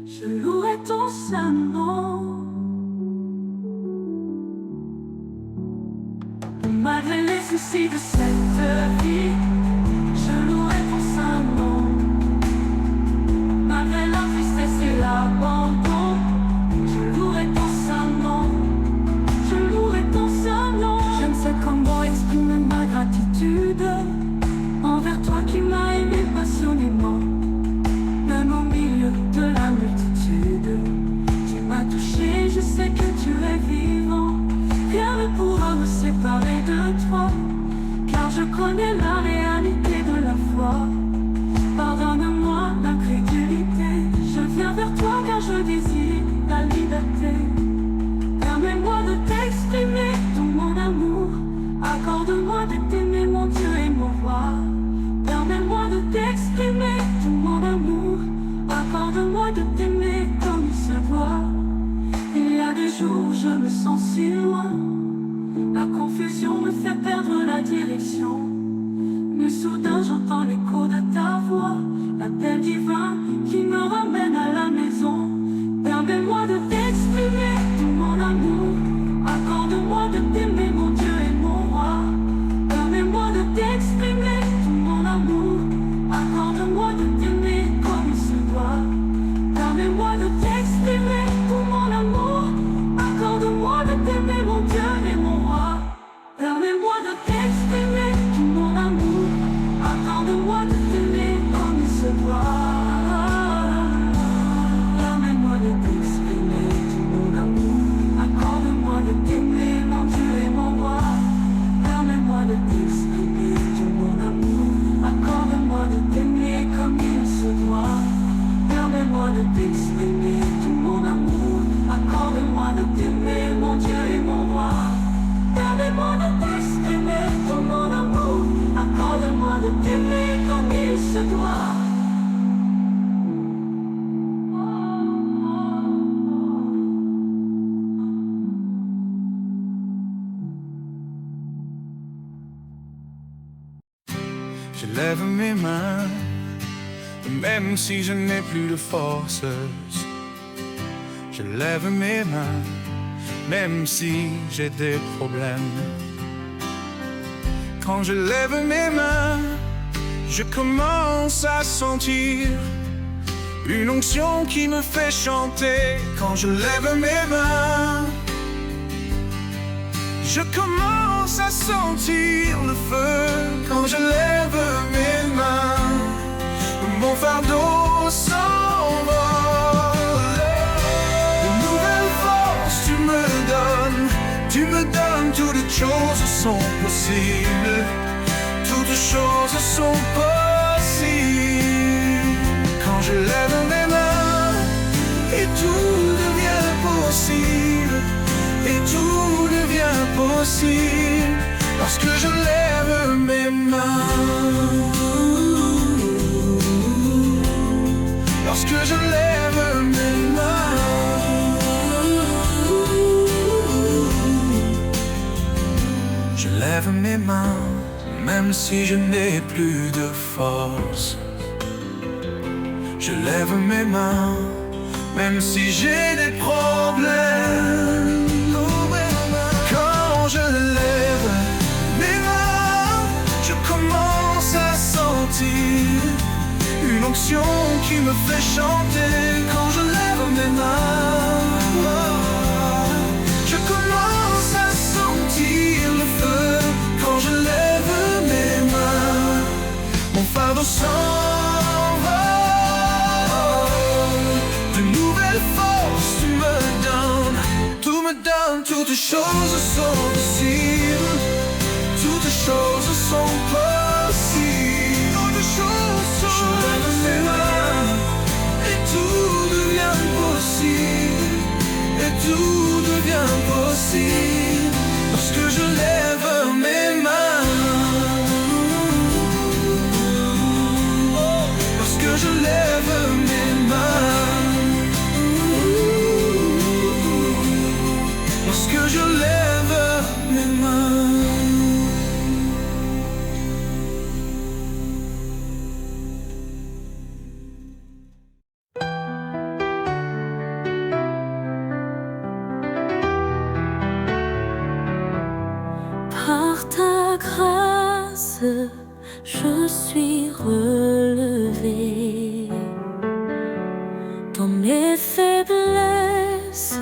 je louerai ton saint nom. Malgré les soucis de cette vie, je louerai ton saint nom. Malgré la tristesse et l'abandon, je louerai ton saint nom, je louerai ton saint nom. Je ne sais comment exprimer ma gratitude envers toi qui m'as aimé passionnément. Même au milieu de la multitude, tu m'as touché, je sais que tu es vivant. Rien ne pourra me séparer de toi, car je connais la réalité de la foi. Pardonne-moi l'incrédulité, je viens vers toi car je désire la liberté. Permets-moi de t'exprimer tout mon amour, accorde-moi de t'aimer mon Dieu et mon roi. Permets-moi de t'exprimer tout mon amour, accorde-moi de t'aimer comme il se doit. Il y a des jours où je me sens si loin, la confusion me fait perdre la direction. Mais soudain j'entends l'écho de ta voix, l'appel divin qui me ramène à la maison. Permets-moi de t'exprimer tout mon amour, accorde-moi de t'aimer mon Dieu et mon roi. Permets-moi de t'exprimer tout mon amour, accorde-moi de t'aimer comme il se doit. Permets-moi de t'exprimer tout mon amour, accorde-moi de t'aimer comme il se doit. Je lève mes mains, même si je n'ai plus de force. Je lève mes mains, même si j'ai des problèmes. Quand je lève mes mains, je commence à sentir une onction qui me fait chanter. Quand je lève mes mains, je commence à sentir le feu. Quand je lève mes mains, mon fardeau s'envole. De nouvelles forces tu me donnes, toutes choses sont possibles. Toutes choses sont possibles. Quand je lève mes mains, et tout devient possible. Et tout devient possible lorsque je lève mes mains. Lorsque je lève mes mains, je lève mes mains, même si je n'ai plus de force. Je lève mes mains, même si j'ai des problèmes. Quand je lève mes mains, je commence à sentir une onction qui me fait chanter. Quand je lève mes mains, je commence à sentir le feu. Quand je lève mes mains, mon fardeau s'envole. De nouvelles forces tu me donnes, toutes choses sont possibles. Toutes choses sont possibles. Toutes choses sont je lève mes mains, et tout devient possible. Et tout devient possible lorsque je lève mes mains. Lorsque je lève mes mains. Lorsque je lève mes mains. Par ta grâce, je suis relevée. Dans mes faiblesses,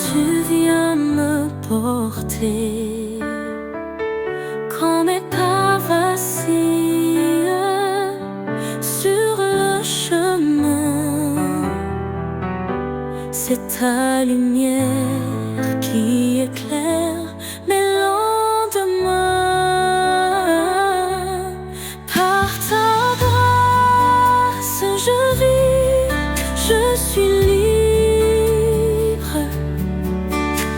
tu viens me porter. Quand mes pas vacillent sur le chemin, c'est ta lumière qui éclaire mes lendemains. Par ta grâce, je vis, je suis libre.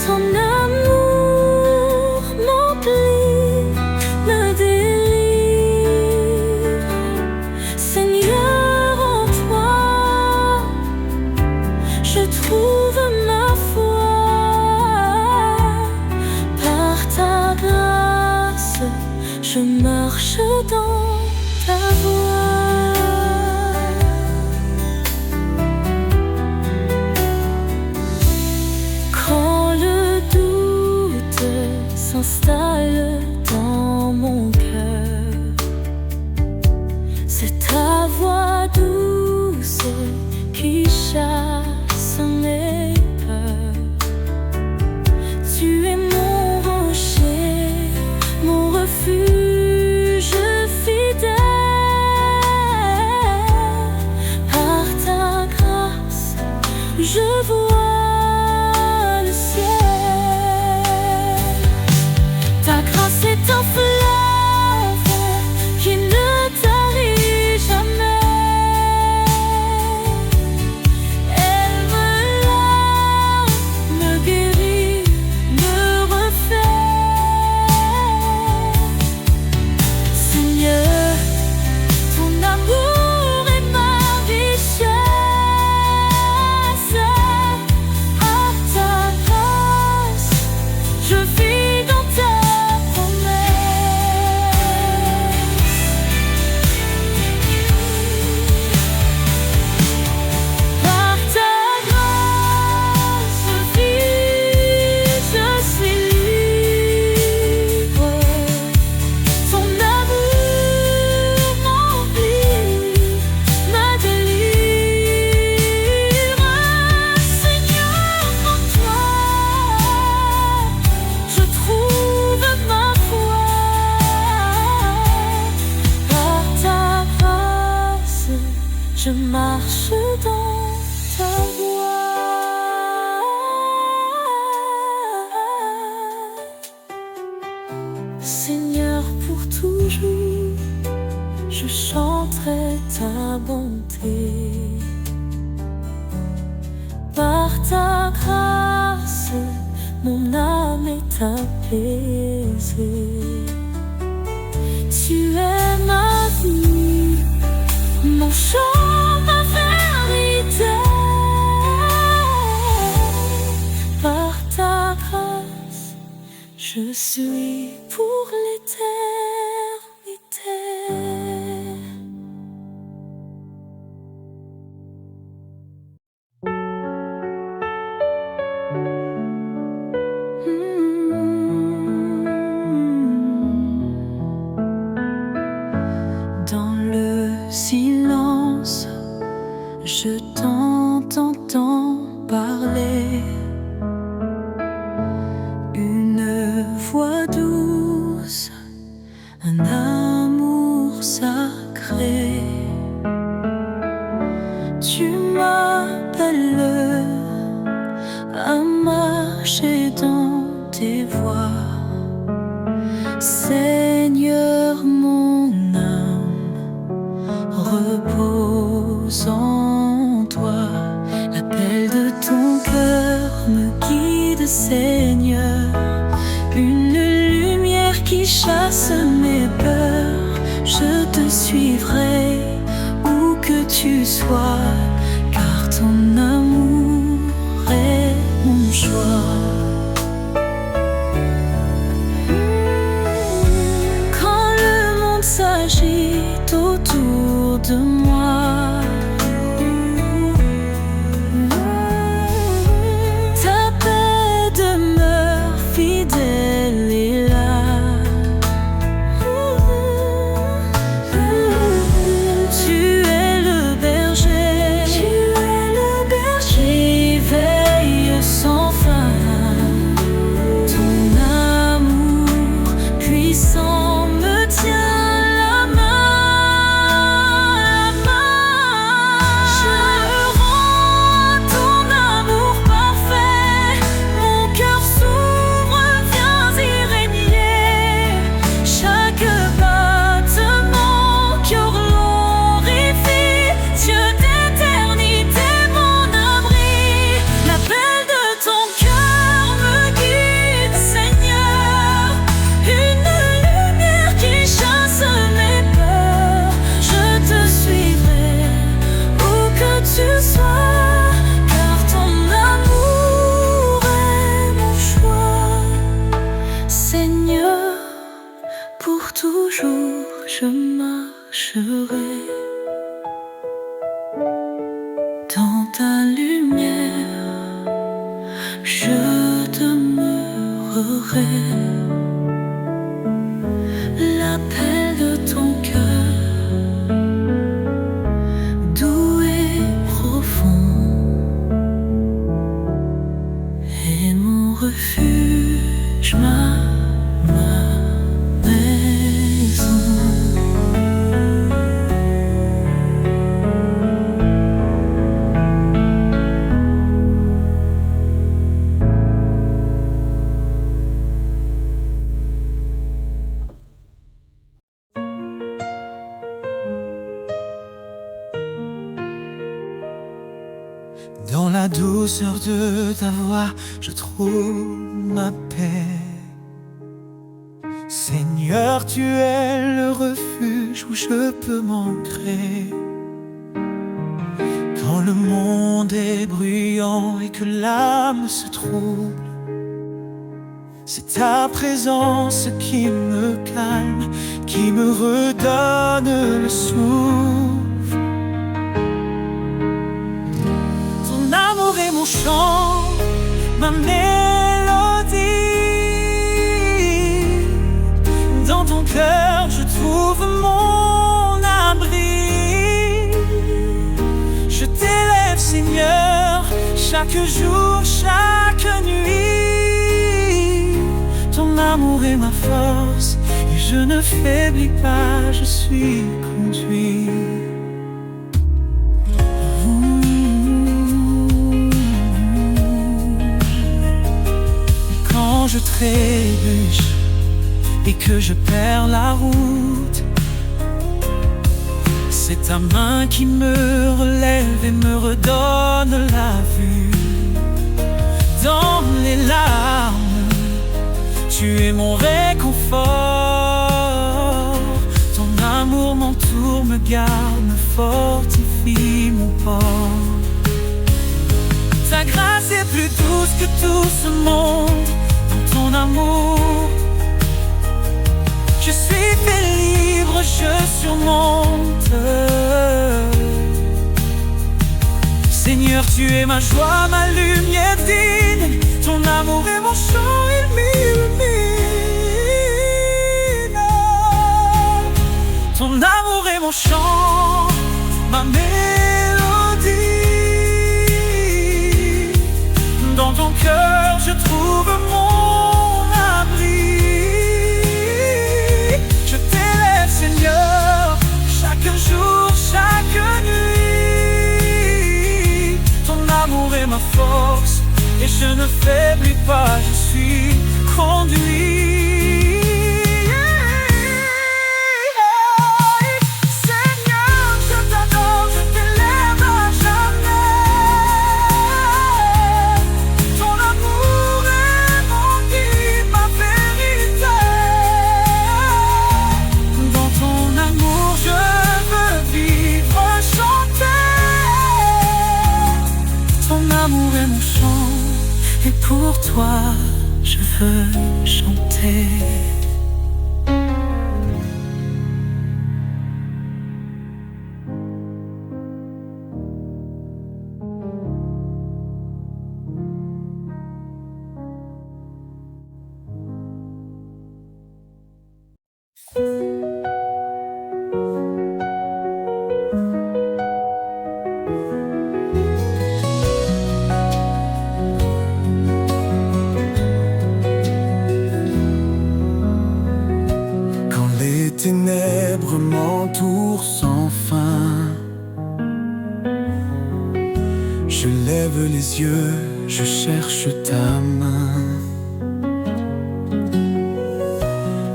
Ton amour m'emplit, me délivre. Seigneur, en toi, je trouve ma foi. Par ta grâce, je marche dans ta voie. Quand le doute s'installe dans mon cœur, c'est ta voix douce qui chasse mes peurs. Tu es mon rocher, mon refuge fidèle. Par ta grâce, je vois le ciel. Seigneur, pour toujours, je chanterai ta bonté. Par ta grâce, mon âme est apaisée. Tu es ma vie, mon chant, ma vérité. Par ta grâce, je suis pour l'éternité. Dans le silence, je t'entends parler. Une voix douce, un amour sacré. Tu m'appelles à marcher dans tes voies. Seigneur, mon âme repose en toi. L'appel de ton cœur me guide, Seigneur. Une lumière qui chasse mes peurs. Je te suivrai où que tu sois, car ton amour est mon choix. Quand le monde s'agite autour de moi, ta paix demeure fidèle et là. Tu es le berger qui veille sans fin. Ton amour puissant me tient la main. Je rends ton amour parfait. Mon cœur s'ouvre, viens y régner. Chaque battement cœur glorifie. Dieu d'éternité, mon abri. L'appel de ton cœur me guide, Seigneur. Une lumière qui chasse mes peurs. Je te suivrai où que tu sois, car ton amour est mon choix. Seigneur, pour toujours je marcherai dans ta lumière. Je demeurerai. L'appel de ton cœur, doux et profond, est mon refuge, ma maison. Dans la douceur de ta voix, je trouve ma paix. Seigneur, tu es le refuge où je peux m'ancrer. Quand le monde est bruyant et que l'âme se trouble, c'est ta présence qui me calme, qui me redonne le souffle. Ton amour est mon chant, ma mélodie. Dans ton cœur je trouve mon abri. Je t'élève, Seigneur, chaque jour, chaque nuit. Ton amour est ma force et je ne faiblis pas, je suis conduit. Quand je trébuche et que je perds la route. C'est ta main qui me relève et me redonne la vue. Dans les larmes, tu es mon réconfort. Ton amour m'entoure, me garde, me fortifie mon port. Ta grâce est plus douce que tout ce monde. Dans ton amour, je suis fait libre, je surmonte. Seigneur, tu es ma joie, ma lumière digne. Ton amour est mon chant, il m'illumine. Ton amour est mon chant, ma mélodie. Dans ton cœur, je trouve mon abri. Je t'élève, Seigneur, chaque jour, chaque nuit. Ton amour est ma force et je ne faiblis pas, je suis conduit. Seigneur, je t'adore, je t'élève à jamais. Ton amour est mon guide, ma vérité. Dans ton amour, je veux vivre, chanter. Ton amour est mon chant, et pour toi, je veux chanter. Les ténèbres m'entourent sans fin. Je lève les yeux, je cherche ta main.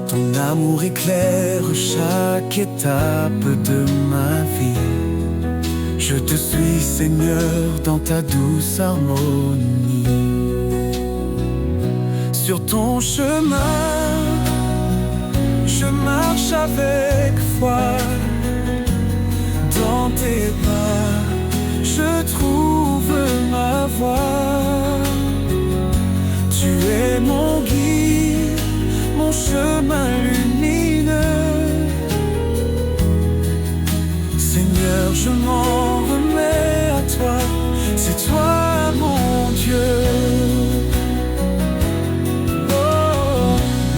Ton amour éclaire chaque étape de ma vie. Je te suis, Seigneur, dans ta douce harmonie. Sur ton chemin, je marche avec foi. Dans tes pas, je trouve ma voie. Tu es mon guide, mon chemin lumineux. Seigneur, je m'en remets à toi. C'est toi mon Dieu.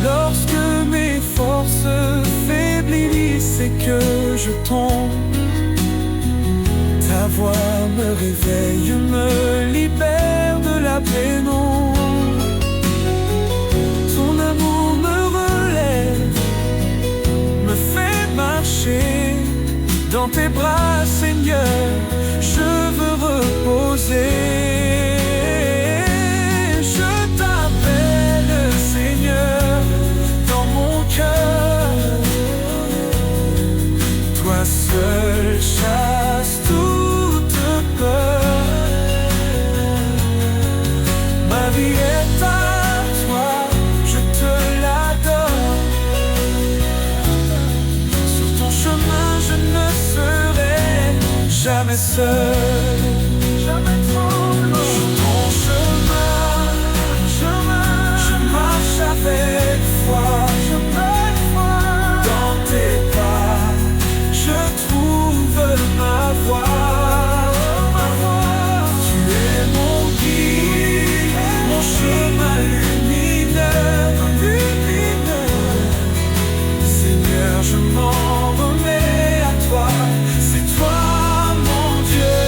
Lorsque mes forces faiblissent et que je tombe, ta voix me réveille, me libère de la pénombre. Ton amour me relève, me fait marcher. Dans tes bras, Seigneur, je veux reposer. Je t'appelle, Seigneur, dans mon cœur. Toi seul chasse toute peur. Ma vie est à toi, je te l'adore. Sur ton chemin, je ne serai jamais seul, jamais tremblant. Sur ton chemin, je marche avec foi. Dans tes pas, je trouve ma voie. Tu es mon guide, mon chemin lumineux. Seigneur, je m'en remets à toi. C'est toi mon Dieu.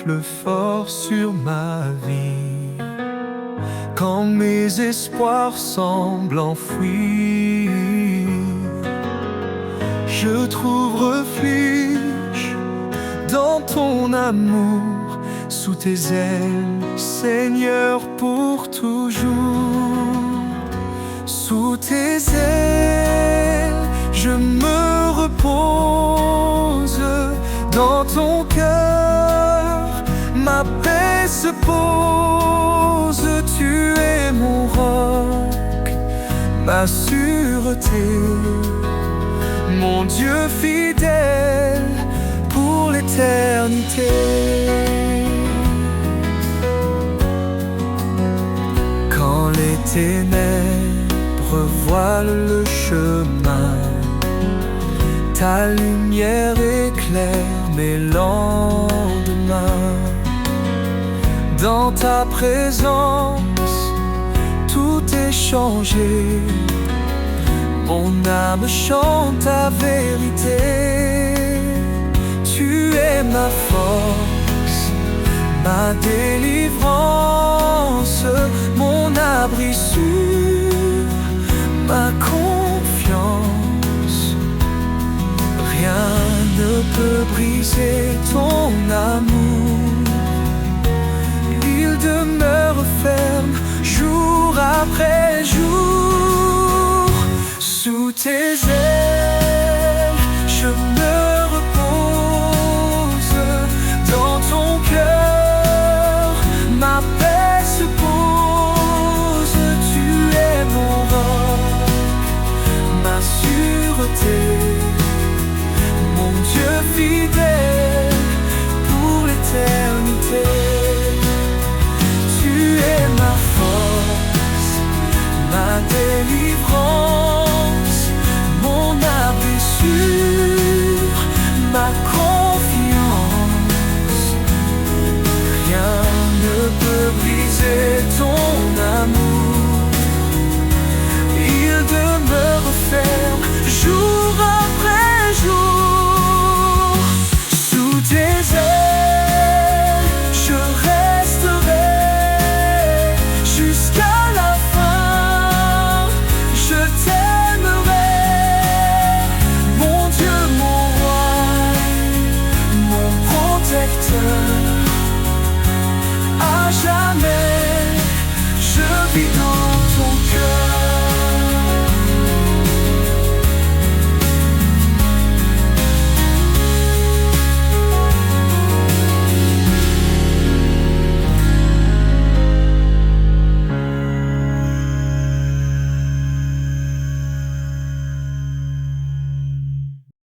souffle fort sur ma vie. Quand mes espoirs semblent enfouis, je trouve refuge dans ton amour, sous tes ailes, Seigneur, pour toujours. Sous tes ailes, je me repose. Dans ton cœur, ma paix se pose. Tu es mon roc, ma sûreté, mon Dieu fidèle pour l'éternité. Quand les ténèbres voilent le chemin, ta lumière éclaire mes lendemains. Dans ta présence, tout est changé. Mon âme chante ta vérité. Tu es ma force, ma délivrance, mon abri sûr, ma confiance. Rien ne peut briser ton amour. Il demeure ferme jour après jour. Sous tes ailes,